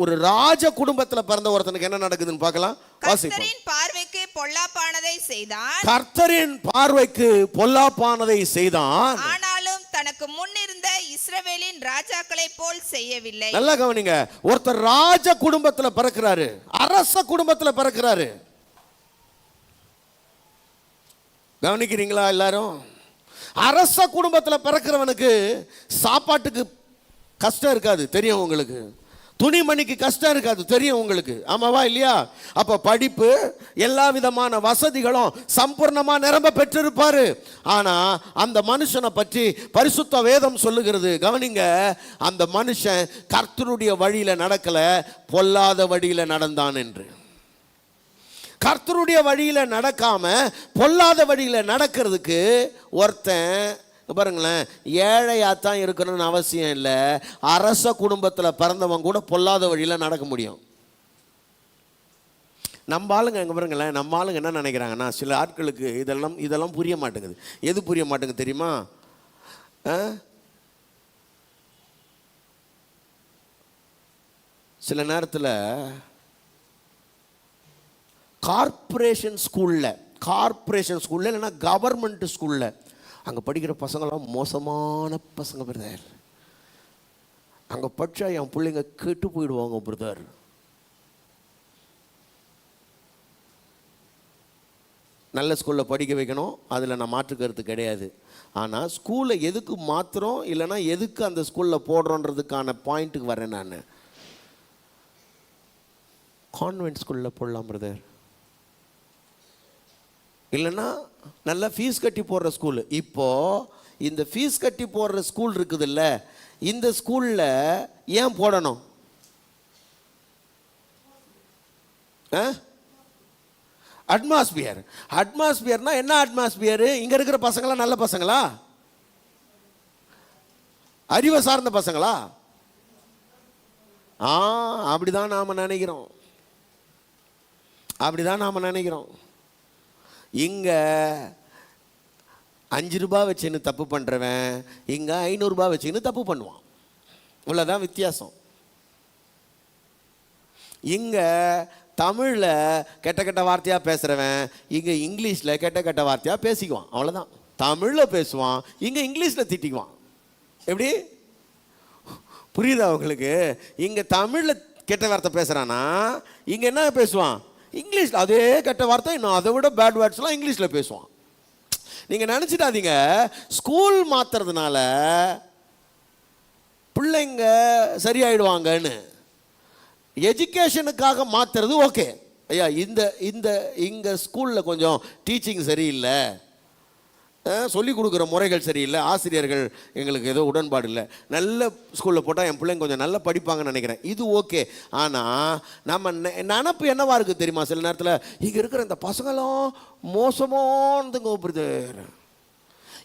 ஒரு ராஜ குடும்பத்தில் பிறந்த ஒருத்தனுக்கு என்ன நடக்குதுன்னு பார்க்கலாம். கர்த்தரின் பார்வைக்கு பொல்லாப்பானதை செய்தான். கர்த்தரின் பார்வைக்கு பொல்லாப்பானதை செய்தான். ஆனாலும் தனக்கு முன்னிருந்த இஸ்ரவேலின் ராஜாக்களை போல் செய்யவில்லை. நல்லா கவனிங்க. ஒருத்தர் ராஜ குடும்பத்தில் பிறக்கிறாரு, அரச குடும்பத்தில் பிறக்கிறாரு. கவனிக்கிறீங்களா எல்லாரும்? அரச குடும்பத்தில் பிறக்கிறவனுக்கு சாப்பாட்டுக்கு கஷ்டம் இருக்காது, தெரியும் உங்களுக்கு. துணிமணிக்கு கஷ்டம் இருக்காது, தெரியும் உங்களுக்கு. ஆமாவா இல்லையா? அப்போ படிப்பு, எல்லா விதமான வசதிகளும் சம்பூர்ணமா நிரம்ப பெற்றிருப்பாரு. ஆனா அந்த மனுஷனை பற்றி பரிசுத்த வேதம் சொல்லுகிறது, கவனிங்க, அந்த மனுஷன் கர்த்தருடைய வழியில நடக்கல, பொல்லாத வழியில நடந்தான் என்று. கர்த்தருடைய வழியில நடக்காம பொல்லாத வழியில நடக்கிறதுக்கு ஒருத்தன் பாருங்களேன், ஏழையாத்தான் இருக்கணும்னு அவசியம் இல்லை. அரச குடும்பத்தில் பிறந்தவன் கூட பொல்லாத வழியில நடக்க முடியும். நம்ம ஆளுங்க எங்க பாருங்களேன், நம்ம ஆளுங்க என்ன நினைக்கிறாங்கன்னா, சில ஆட்களுக்கு இதெல்லாம் புரிய மாட்டேங்குது. எது புரிய மாட்டேங்குது தெரியுமா? சில நேரத்தில் கார்ப்பரேஷன் ஸ்கூலில் இல்லைன்னா கவர்மெண்ட் ஸ்கூலில் அங்கே படிக்கிற பசங்களாம் மோசமான பசங்க பிரதர். அங்கே படித்தா என் பிள்ளைங்க கெட்டு போயிடுவாங்க பிரதர். நல்ல ஸ்கூலில் படிக்க வைக்கணும், அதில் நான் மாற்று கருத்து கிடையாது. ஆனால் ஸ்கூலை எதுக்கு மாற்றுறோம் இல்லைன்னா எதுக்கு அந்த ஸ்கூலில் போடுறோன்றதுக்கான பாயிண்ட்டுக்கு வரேன் நான். கான்வென்ட் ஸ்கூலில் போடலாம் பிரதர், இல்லைன்னா நல்லா ஃபீஸ் கட்டி போடுற ஸ்கூல். இப்போது இந்த ஃபீஸ் கட்டி போடுற ஸ்கூல் இருக்குது இல்லை, இந்த ஸ்கூலில் ஏன் போடணும்? அட்மாஸ்பியர்னா என்ன? அட்மாஸ்பியர் இங்கே இருக்கிற பசங்களா நல்ல பசங்களா? அறிவை சார்ந்த பசங்களா? அப்படிதான் நாம் நினைக்கிறோம். இங்கே 5 ரூபாய் வச்சுன்னு தப்பு பண்ணுறவன் இங்கே 500 ரூபாய் வச்சுன்னு தப்பு பண்ணுவான். இவ்வளோதான் வித்தியாசம். இங்கே தமிழில் கெட்ட வார்த்தையாக பேசுகிறவன் இங்கே இங்கிலீஷில் கெட்ட வார்த்தையாக பேசிக்குவான். அவ்வளோதான். தமிழில் பேசுவான், இங்கே இங்கிலீஷில் திட்டிக்குவான். எப்படி புரியுதா உங்களுக்கு? இங்கே தமிழில் கெட்ட வார்த்தை பேசுகிறானா, இங்கே என்ன பேசுவான்? இங்கிலீஷில் அதே கெட்ட வார்த்தை, இன்னும் அதை விட பேட் வேர்ட்ஸ்லாம் இங்கிலீஷில் பேசுவான். நீங்கள் நினச்சிட்டாதீங்க ஸ்கூல் மாற்றுறதுனால பிள்ளைங்க சரியாயிடுவாங்கன்னு. எஜுகேஷனுக்காக மாற்றுறது ஓகே. ஐயா இங்கே ஸ்கூலில் கொஞ்சம் டீச்சிங் சரியில்லை, சொல்லிக் கொடுக்குற முறைகள் சரியில்லை, ஆசிரியர்கள் எங்களுக்கு ஏதோ உடன்பாடு இல்லை, நல்ல ஸ்கூலில் போட்டால் என் பிள்ளைங்க கொஞ்சம் நல்லா படிப்பாங்கன்னு நினைக்கிறேன், இது ஓகே. ஆனால் நம்ம நினப்பு என்னவா இருக்குது தெரியுமா? சில நேரத்தில் இங்கே இருக்கிற இந்த பசங்களும் மோசமானதுங்க பிரதர்,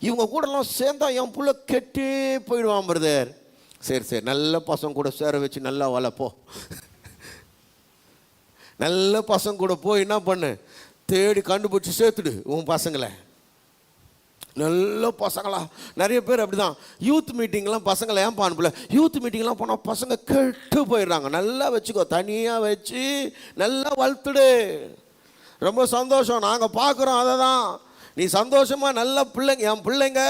இவங்க கூடலாம் சேர்ந்தா என் பிள்ளை கெட்டே போயிடுவான் பிரதர். சரி நல்ல பசங்க கூட சேர வச்சு நல்லா வளப்போ. நல்ல பசங்க கூட போய் என்ன பண்ணு, தேடி கண்டுபிடிச்சி சேர்த்துடு உன் பசங்களை. நல்ல பசங்களா நிறைய பேர் அப்படிதான். யூத் மீட்டிங்லாம் பசங்களை ஏன் அனுப்பல? யூத் மீட்டிங்லாம் போனால் பசங்க கெட்டு போயிடுறாங்க. நல்லா வச்சுக்கோ, தனியாக வச்சு நல்லா வளர்த்துடு. ரொம்ப சந்தோஷம், நாங்கள் பார்க்குறோம். அதை தான் நீ சந்தோஷமா நல்ல பிள்ளைங்க, என் பிள்ளைங்க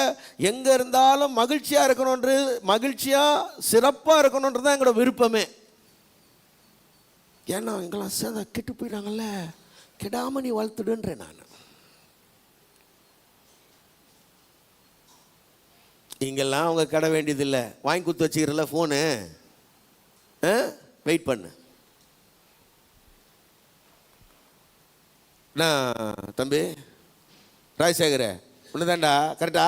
எங்க இருந்தாலும் மகிழ்ச்சியா இருக்கணும்ன்று, மகிழ்ச்சியா சிறப்பா இருக்கணும்ன்றது தான் எங்களோட விருப்பமே. ஏன்னா எங்கெல்லாம் சேர்ந்தா கெட்டு போயிட்டாங்கல்ல, கெடாம நீ வளர்த்துடுன்றேன் நான். இங்கெல்லாம் அவங்க கெட வேண்டியதில்லை. வாங்கி கொடுத்து வச்சுக்கிறல ஃபோனு, வெயிட் பண்ணு. நான் தம்பி ராஜசேகர ஒன்றுதான்டா, கரெக்டா?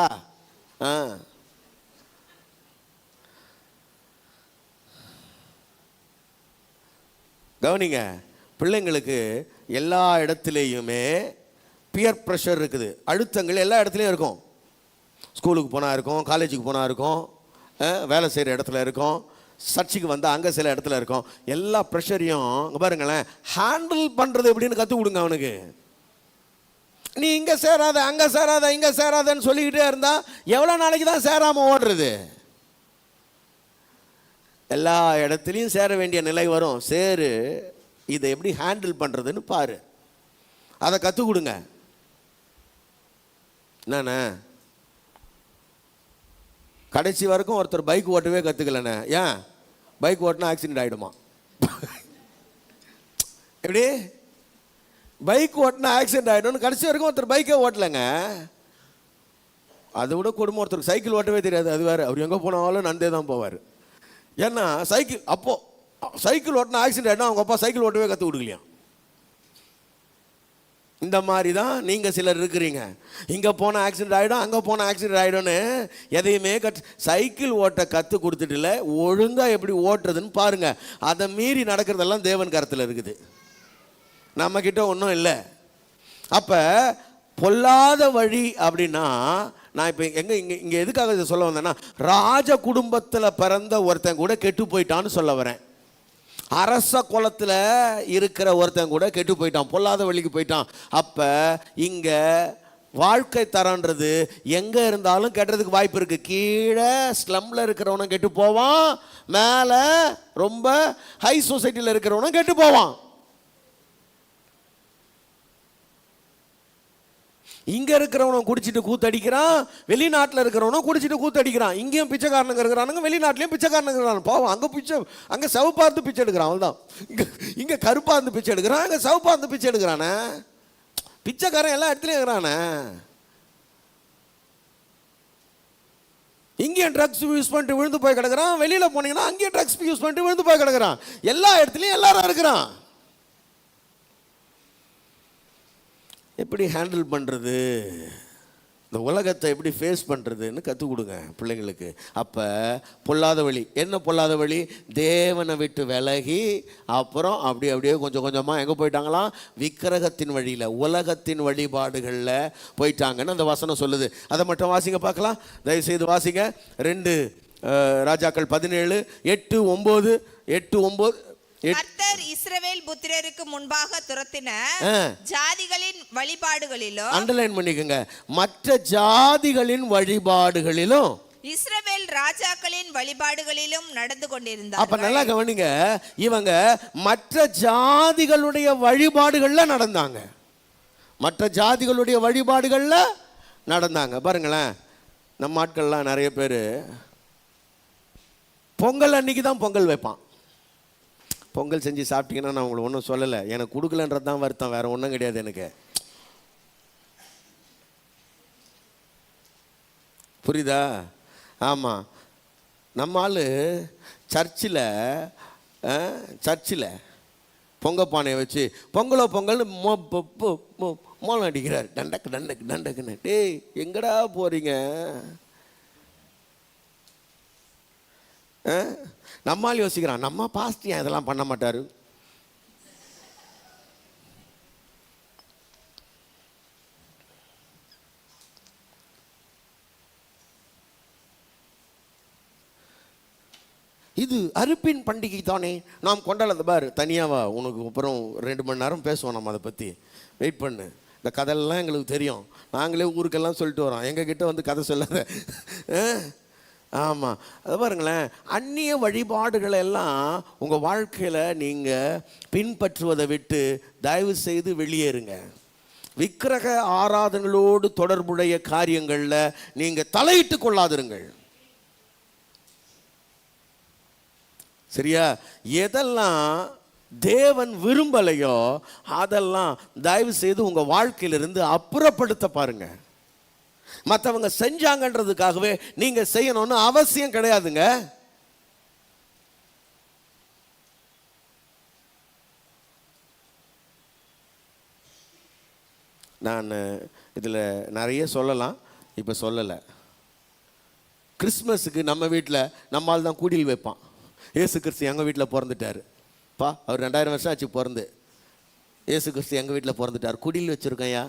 கவனிங்க, பிள்ளைங்களுக்கு எல்லா இடத்துலையுமே பியர் ப்ரெஷர் இருக்குது, அழுத்தங்கள் எல்லா இடத்துலையும் இருக்கும். ஸ்கூலுக்கு போனால் இருக்கும், காலேஜுக்கு போனால் இருக்கும், வேலை செய்கிற இடத்துல இருக்கும், சர்ச்சுக்கு வந்தால் அங்கே சில இடத்துல இருக்கும். எல்லா ப்ரெஷரையும் இங்கே பாருங்களேன், ஹேண்டில் பண்ணுறது எப்படின்னு கற்றுக் கொடுங்க அவனுக்கு. நீ இங்கே சேராத, அங்கே சேராத, இங்கே சேராதன்னு சொல்லிக்கிட்டே இருந்தால் எவ்வளோ நாளைக்கு தான் சேராமல் ஓடுறது? எல்லா இடத்துலையும் சேர வேண்டிய நிலை வரும். சேரு, இதை எப்படி ஹேண்டில் பண்ணுறதுன்னு பாரு, அதை கற்றுக் கொடுங்க. என்னண்ணே, கடைசி வரைக்கும் ஒருத்தர் பைக் ஓட்டவே கற்றுக்கலண்ணே. ஏன்? பைக் ஓட்டினா ஆக்சிடென்ட் ஆகிடுமா? எப்படி பைக் ஓட்டினா ஆக்சிடென்ட் ஆகிடும்னு கடைசி வரைக்கும் ஒருத்தர் பைக்கே ஓட்டலைங்க. அதை விட கொடுமை, ஒருத்தருக்கு சைக்கிள் ஓட்டவே தெரியாது. அது வேறு, அவர் எங்கே போனாலும் நந்தே தான் போவார். ஏன்னா சைக்கிள், அப்போது சைக்கிள் ஓட்டினா ஆக்சிடென்ட் ஆகிடும், அவங்க அப்பா சைக்கிள் ஓட்டவே கற்றுக் கொடுக்கலையா? இந்த மாதிரி தான் நீங்கள் சிலர் இருக்கிறீங்க. இங்கே போனால் ஆக்சிடென்ட் ஆகிடும், அங்கே போனால் ஆக்சிடென்ட் ஆகிடும்னு எதையுமே சைக்கிள் ஓட்ட கற்றுக் கொடுத்துட்டுல ஒழுங்காக எப்படி ஓட்டுறதுன்னு பாருங்கள். அதை மீறி நடக்கிறதெல்லாம் தேவன் கருத்தில் இருக்குது, நம்மக்கிட்ட ஒன்றும் இல்லை. அப்போ பொல்லாத வழி அப்படின்னா, நான் இப்போ இங்கே எதுக்காக இதை சொல்ல வந்தேன்னா, ராஜ குடும்பத்தில் பிறந்த ஒருத்தன் கூட கெட்டு போயிட்டான்னு சொல்ல வரேன். அரச குலத்தில் இருக்கிற ஒருத்தன் கூட கெட்டு போயிட்டான், பொல்லாத வழிக்கு போயிட்டான். அப்போ இங்கே வாழ்க்கை தரன்றது எங்கே இருந்தாலும் கெட்டதுக்கு வாய்ப்பு இருக்குது. கீழே ஸ்லம்மில் இருக்கிறவனும் கெட்டு போவான், மேலே ரொம்ப ஹை சொசைட்டியில் இருக்கிறவனும் கெட்டு போவான். இங்கே இருக்கிறவனும் குடிச்சிட்டு கூத்தடிக்கிறான், வெளிநாட்டில் இருக்கிறவனும் குடிச்சிட்டு கூத்தடிக்கிறான். இங்கேயும் பிச்சைக்காரனுங்க இருக்கிறானுங்க, வெளிநாட்டிலையும் பிச்சைக்காரனுங்க இருக்கிறான். போவான், அங்கே சிவப்பாக இருந்து பிச்சை எடுக்கிறான், அவள்தான். இங்கே கருப்பாக இருந்து பிச்சை எடுக்கிறான், அங்கே சிவப்பாக இருந்து பிச்சை எடுக்கிறானே. பிச்சைக்காரன் எல்லா இடத்துலையும் இருக்கிறானே. இங்கேயும் ட்ரக்ஸ் யூஸ் பண்ணிட்டு விழுந்து போய் கிடக்கிறான், வெளியில் போனீங்கன்னா அங்கேயும் ட்ரக்ஸ் யூஸ் பண்ணிட்டு விழுந்து போய் கிடக்கிறான். எல்லா இடத்துலையும் எல்லாரும் இருக்கிறான். எப்படி ஹேண்டில் பண்ணுறது, இந்த உலகத்தை எப்படி ஃபேஸ் பண்ணுறதுன்னு கற்றுக் கொடுங்க பிள்ளைங்களுக்கு. அப்போ பொல்லாத வழி என்ன? பொல்லாத வழி தேவனை விட்டு விலகி அப்புறம் அப்படியே கொஞ்சம் கொஞ்சமாக எங்கே போயிட்டாங்களாம்? விக்கிரகத்தின் வழியில், உலகத்தின் வழிபாடுகளில் போயிட்டாங்கன்னு அந்த வசனம் சொல்லுது. அதை மட்டும் வாசிங்க பார்க்கலாம், தயவுசெய்து வாசிங்க. 2 ராஜாக்கள் 17 8-9. கர்த்தர் இஸ்ரவேல் புத்திரருக்கு முன்பாக துரத்தின ஜாதிகளின் வழிபாடுகளிலும், அண்டர்லைன் பண்ணிக்கங்க, மற்ற ஜாதிகளின் வழிபாடுகளிலும் இஸ்ரவேல் ராஜாக்களின் வழிபாடுகளிலும் நடந்து கொண்டிருந்தார். அப்ப நல்லா கவனிங்க, இவங்க மற்ற ஜாதிகளுடைய வழிபாடுகள்ல நடந்தாங்க, மற்ற ஜாதிகளுடைய வழிபாடுகள்ல நடந்தாங்க. பாருங்களேன், நம்ம ஆட்கள்லாம் நிறைய பேர் பொங்கல் அன்னைக்கு தான் பொங்கல் வைப்பான். பொங்கல் செஞ்சு சாப்பிட்டீங்கன்னா நான் உங்களுக்கு ஒன்றும் சொல்லலை, எனக்கு கொடுக்கலன்றது தான் வருத்தம், வேறு ஒன்றும் கிடையாது எனக்கு. புரியுதா? ஆமாம், நம்ம ஆள் சர்ச்சில் பொங்கப்பானையை வச்சு பொங்கல் மோளம் அடிக்கிறார், டண்டக்குன்னு. டேய், எங்கடா போகிறீங்க? நம்மால் யோசிக்கிறான், நம்ம பாஸ்ட் ஏன் இதெல்லாம் பண்ண மாட்டார்? இது அறுப்பின் பண்டிகை தானே நாம் கொண்டாட. பார், தனியாவா உனக்கு அப்புறம் 2 மணி நேரம் பேசுவோம் நம்ம அதை பற்றி. வெயிட் பண்ணு, இந்த கதையெல்லாம் எங்களுக்கு தெரியும், நாங்களே ஊருக்கெல்லாம் சொல்லிட்டு வரோம், எங்ககிட்ட வந்து கதை சொல்லாத. ஆமாம், அது பாருங்களேன், அந்நிய வழிபாடுகளை எல்லாம் உங்கள் வாழ்க்கையில் நீங்கள் பின்பற்றுவதை விட்டு தயவு செய்து வெளியேறுங்க. விக்கிரக ஆராதனைகளோடு தொடர்புடைய காரியங்கள்ல நீங்க தலையிட்டு கொள்ளாதிருங்கள். சரியா? எதெல்லாம் தேவன் விரும்பலையோ அதெல்லாம் தயவு செய்து உங்க வாழ்க்கையிலிருந்து அப்புறப்படுத்த பாருங்க. மற்றவங்க செஞ்சாங்கன்றதுக்காகவே நீங்க செய்யணும்னு அவசியம் கிடையாதுங்க. நான் இதில் நிறைய சொல்லலாம், இப்போ சொல்லலை. கிறிஸ்மஸுக்கு நம்ம வீட்டில் நம்மால் தான் குடில் வைப்பான். ஏசு கிறிஸ்து எங்கள் வீட்டில் பிறந்துட்டார் பா, அவர் 2000 வருஷம் ஆச்சு பிறந்து. ஏசு கிறிஸ்து எங்கள் வீட்டில் பிறந்துட்டார், குடில் வச்சுருக்கேன்யா.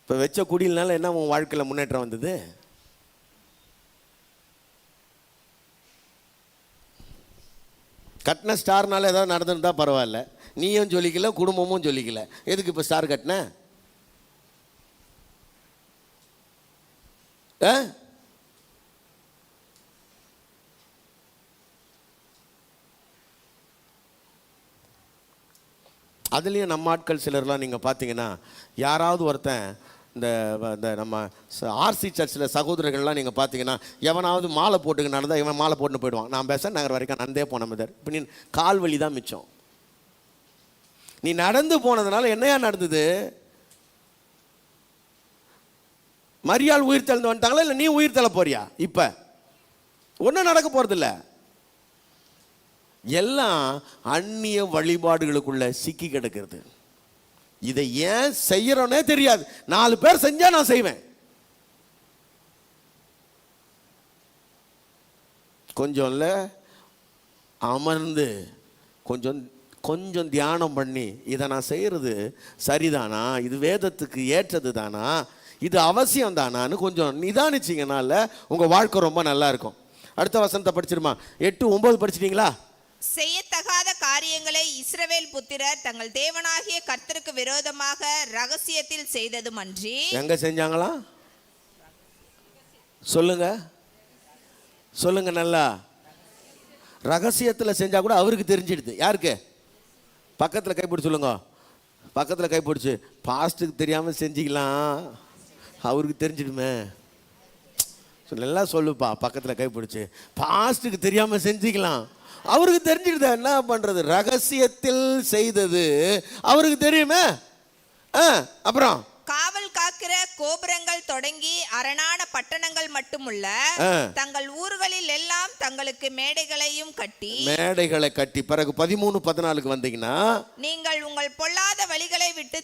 இப்போ வச்ச குடில்னால என்ன உன் வாழ்க்கையில் முன்னேற்றம் வந்தது? கட்டின ஸ்டார்னால ஏதாவது நடந்துருந்தா பரவாயில்ல, நீயும் சொல்லிக்கல குடும்பமும் சொல்லிக்கல, எதுக்கு இப்போ ஸ்டார் கட்டின? அதுலேயும் நம்ம ஆட்கள் சிலர்லாம் நீங்கள் பார்த்தீங்கன்னா, யாராவது ஒருத்தன் இந்த நம்ம ஆர்சி சர்ச்சில் சகோதரர்கள்லாம் நீங்கள் பார்த்தீங்கன்னா, எவனாவது மாலை போட்டுக்கு நடந்தால் இவன் மாலை போட்டுன்னு போயிடுவான். நான் பெசன்ட் நகர் வரைக்கும் நடந்தே போன மாதிரி. இப்போ நீ கால் வலி தான் மிச்சம். நீ நடந்து போனதுனால என்னையா நடந்தது? மரியாள் உயிர் தெழுந்து வந்துட்டாங்களா, இல்லை நீ உயிர் தள்ள போறியா? இப்போ ஒன்றும் நடக்க போகிறதில்ல. எல்லாம் அந்நிய வழிபாடுகளுக்குள்ள சிக்கி கிடக்கிறது. இதை ஏன் செய்யறோன்னே தெரியாது. 4 பேர் செஞ்சா நான் செய்வேன். கொஞ்சம்ல அமர்ந்து கொஞ்சம் தியானம் பண்ணி, இதை நான் செய்யறது சரிதானா, இது வேதத்துக்கு ஏற்றது தானா, இது அவசியம் தானான்னு கொஞ்சம் நிதானிச்சிங்கனால உங்க வாழ்க்கை ரொம்ப நல்லா இருக்கும். அடுத்த வசனத்தை படிச்சிருமா? 8-9 படிச்சிட்டீங்களா? செய்யத்தகாத காரியங்களை இஸ்ரவேல் புத்திரர் தங்கள் தேவனாகிய கர்த்தருக்கு விரோதமாக ரகசியத்தில் செய்ததும் அன்றி. எங்க செஞ்சாங்களா? சொல்லுங்க சொல்லுங்க நல்லா. ரகசியத்தில் செஞ்சா கூட அவருக்கு தெரிஞ்சிடுது. யாருக்கு? பக்கத்தில் கைப்பிடிச்சு சொல்லுங்க. பக்கத்தில் கைப்பிடிச்சு, பாஸ்ட்டுக்கு தெரியாமல் செஞ்சிக்கலாம், அவருக்கு தெரிஞ்சிடுமே. நல்லா சொல்லுப்பா, பக்கத்தில் கைப்பிடிச்சு, பாஸ்ட்டுக்கு தெரியாமல் செஞ்சிக்கலாம், அவருக்கு தெரிஞ்சிடுத. என்ன பண்றது? ரகசியத்தில் செய்தது அவருக்கு தெரியுமே. அப்புறம் காவல் காக்கிற கோபுரங்கள் தொடங்கி அரணான பட்டணங்கள் மட்டுமுள்ள தங்கள் ஊர்களில் எல்லாம் தங்களுக்கு மேடைகளையும் கட்டி பிறகு 13-14 வந்தீங்கன்னா, நீங்கள் உங்கள் பொல்லாத வழிகளை விட்டு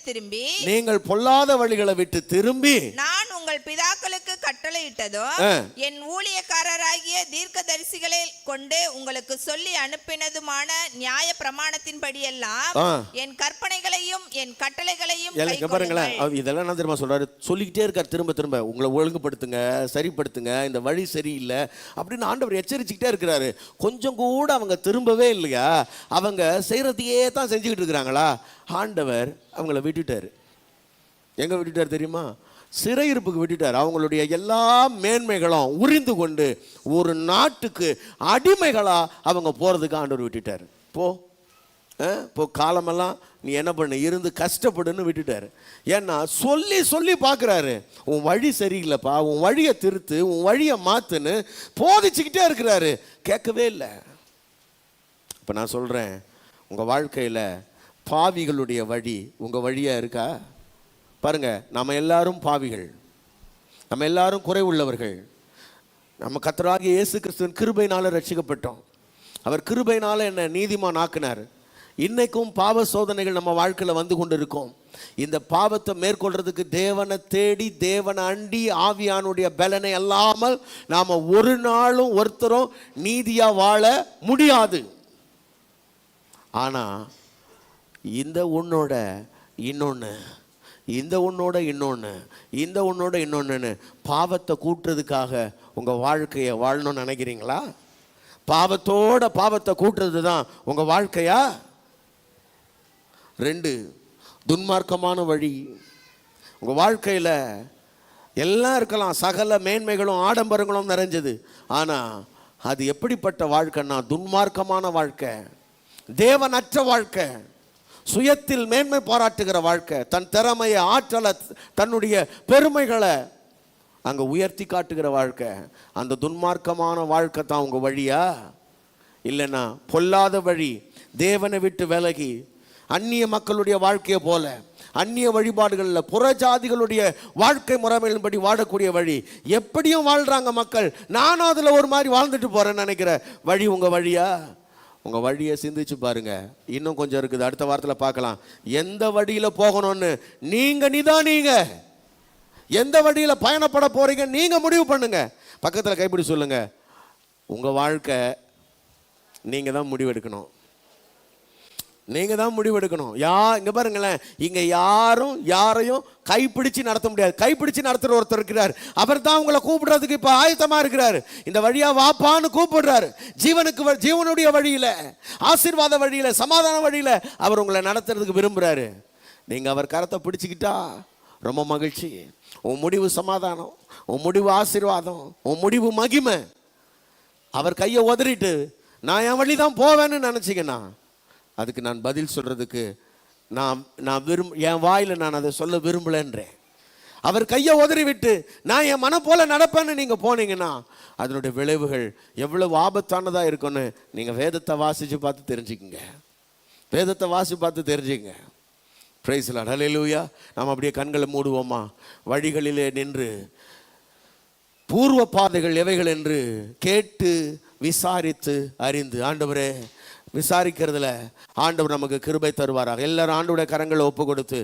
திரும்பி நான் உங்கள் பிதாக்களுக்கு கட்டளையிட்டதும் என் ஊழியக்காரராகிய தீர்க்கதரிசிகளை கொண்டு உங்களுக்கு சொல்லி அனுப்பினதுமான நியாய பிரமாணத்தின்படி எல்லாம் என் கற்பனைகளையும் என் கட்டளைகளையும் கைக்கொள்ளுங்கள். இதெல்லாம் என்ன தெரியுமா சொல்றாரு? சொல்லிக்கிட்டே இருக்கார் திரும்ப திரும்ப, உங்களை ஒழுங்குபடுத்துங்க, சரிப்படுத்துங்க, இந்த வழி சரியில்லை அப்படின்னு ஆண்டவர் எச்சரிச்சுக்கிட்டே இருக்கிறாரு. கொஞ்சம் கூட அவங்க திரும்பவே இல்லையா? அவங்க செய்யறதையே தான் செஞ்சுக்கிட்டு இருக்கிறாங்களா? ஆண்டவர் அவங்கள விட்டுட்டாரு. எங்க விட்டுட்டார் தெரியுமா? சிறையிருப்புக்கு விட்டுட்டார். அவங்களுடைய எல்லா மேன்மைகளும் உரிந்து கொண்டு ஒரு நாட்டுக்கு அடிமைகளா அவங்க போறதுக்கு ஆண்டவர் விட்டுட்டார். இப்போ காலமெல்லாம் நீ என்ன பண்ண, இருந்து கஷ்டப்படுன்னு விட்டுட்டாரு. ஏன்னா சொல்லி சொல்லி பார்க்குறாரு, உன் வழி சரியில்லைப்பா, உன் வழியை திருத்து, உன் வழியை மாத்துன்னு போதிச்சுக்கிட்டே இருக்கிறாரு. கேட்கவே இல்லை. இப்போ நான் சொல்கிறேன், உங்கள் வாழ்க்கையில் பாவிகளுடைய வழி உங்கள் வழியாக இருக்கா? பாருங்க, நம்ம எல்லாரும் பாவிகள், நம்ம எல்லாரும் குறை உள்ளவர்கள். நம்ம கர்த்தராகிய இயேசு கிறிஸ்துவின் கிருபையினால ரட்சிக்கப்பட்டோம். அவர் கிருபையினால என்ன நீதிமான் ஆக்கினார். இன்னைக்கும் பாவ சோதனைகள் நம்ம வாழ்க்கையில் வந்து கொண்டு இருக்கோம். இந்த பாவத்தை மேற்கொள்றதுக்கு தேவனை தேடி தேவனை அண்டி ஆவியானுடைய பலனை அல்லாமல் நாம் ஒரு நாளும் ஒருத்தரும் நீதியாக வாழ முடியாது. ஆனால் இந்த உன்னோட இன்னொன்று, இந்த உன்னோட இன்னொன்று, இந்த உன்னோட இன்னொன்றுன்னு பாவத்தை கூட்டுறதுக்காக உங்கள் வாழ்க்கையை வாழணும்னு நினைக்கிறீங்களா? பாவத்தோட பாவத்தை கூட்டுறது தான் உங்கள் வாழ்க்கையா? 2, துன்மார்க்கமான வழி. உங்கள் வாழ்க்கையில் எல்லாம் இருக்கலாம், சகல மேன்மைகளும் ஆடம்பரங்களும் நிறைஞ்சது. ஆனால் அது எப்படிப்பட்ட வாழ்க்கைன்னா துன்மார்க்கமான வாழ்க்கை, தேவனற்ற வாழ்க்கை, சுயத்தில் மேன்மை பாராட்டுகிற வாழ்க்கை, தன் திறமையை, ஆற்றலை, தன்னுடைய பெருமைகளை அங்கே உயர்த்தி காட்டுகிற வாழ்க்கை, அந்த துன்மார்க்கமான வாழ்க்கை தான் உங்கள் வழியா? இல்லைன்னா பொல்லாத வழி, தேவனை விட்டு விலகி அந்நிய மக்களுடைய வாழ்க்கையை போல அந்நிய வழிபாடுகளில் புறஜாதிகளுடைய வாழ்க்கை முறைமையின்படி வாழக்கூடிய வழி, எப்படியும் வாழ்கிறாங்க மக்கள், நானும் அதில் ஒரு மாதிரி வாழ்ந்துட்டு போகிறேன்னு நினைக்கிற வழி உங்கள் வழியா? உங்கள் வழியை சிந்திச்சு பாருங்க. இன்னும் கொஞ்சம் இருக்குது, அடுத்த வாரத்தில் பார்க்கலாம். எந்த வழியில் போகணும்னு நீங்க எந்த வழியில் பயணப்பட போறீங்க நீங்க முடிவு பண்ணுங்க. பக்கத்தில் கைப்பிடி சொல்லுங்க, உங்க வாழ்க்கை நீங்க தான் முடிவெடுக்கணும். நீங்க தான் முடிவெடுக்கணும். இங்க பாருங்களேன், இங்க யாரும் யாரையும் கைப்பிடிச்சு நடத்த முடியாது. கைப்பிடிச்சு நடத்துற ஒருத்தர் இருக்கிறார், அவர் தான் உங்களை கூப்பிடுறதுக்கு இப்ப ஆயத்தமா இருக்கிறார். இந்த வழியா வாப்பான்னு கூப்பிடுறாரு. ஜீவனுடைய வழியில, ஆசீர்வாத வழியில, சமாதான வழியில அவர் உங்களை நடத்துறதுக்கு விரும்புறாரு. நீங்க அவர் கரத்தை பிடிச்சுக்கிட்டா ரொம்ப மகிழ்ச்சி. உன் முடிவு சமாதானம், உன் முடிவு ஆசீர்வாதம், உன் முடிவு மகிமை. அவர் கையை உதறிட்டு நான் என் வழி தான் போவேன்னு நினைச்சிங்கன்னா அதுக்கு நான் பதில் சொல்றதுக்கு நான் என் வாயில நான் அதை சொல்ல விரும்பலன்றேன். அவர் கையை உதறி விட்டு நான் என் மனம் போல நடப்பேன்னு நீங்க போனீங்கன்னா அதனுடைய விளைவுகள் எவ்வளவு ஆபத்தானதா இருக்குன்னு நீங்க வேதத்தை வாசிச்சு பார்த்து தெரிஞ்சுக்குங்க. வேதத்தை வாசி பார்த்து தெரிஞ்சுங்க. பிரைஸ் லார்ட், ஹல்லேலூயா. நாம் அப்படியே கண்களை மூடுவோமா? வழிகளிலே நின்று பூர்வ பாதைகள் எவைகள் என்று கேட்டு விசாரித்து அறிந்து, ஆண்டவரே விசாரிக்கிறதுல ஆண்டவர் நமக்கு கிருபை தருவாராக. எல்லாரும் ஆண்டவருடைய கரங்களை ஒப்பு கொடுத்து,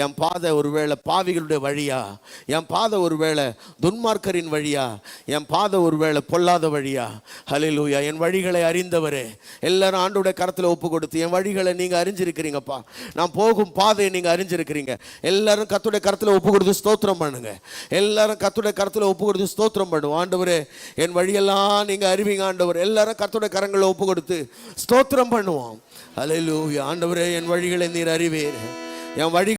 என் பாதை ஒருவேளை பாவிகளுடைய வழியா, என் பாதை ஒருவேளை துன்மார்க்கரின் வழியா, என் பாதை ஒருவேளை பொல்லாத வழியா, ஹல்லேலூயா, என் வழிகளை அறிந்தவரே, எல்லாரும் ஆண்டவருடைய கரத்தில் ஒப்பு கொடுத்து, என் வழிகளை நீங்க அறிஞ்சிருக்கிறீங்கப்பா, நான் போகும் பாதையை நீங்க அறிஞ்சிருக்கிறீங்க. எல்லாரும் கர்த்தருடைய கரத்தில் ஒப்பு கொடுத்து ஸ்தோத்திரம் பண்ணுங்க. எல்லாரும் கர்த்தருடைய கரத்தில் ஒப்பு கொடுத்து ஸ்தோத்திரம் பண்ணுவோம். ஆண்டவரே என் வழியெல்லாம் நீங்க அறிவீங்க. ஆண்டவர் எல்லாரும் கர்த்தருடைய கரங்களை ஒப்பு கொடுத்து ஸ்தோத்திரம் பண்ணுவோம். ஹல்லேலூயா. ஆண்டவரே என் வழிகளை நீர் அறிவீர். என் வழி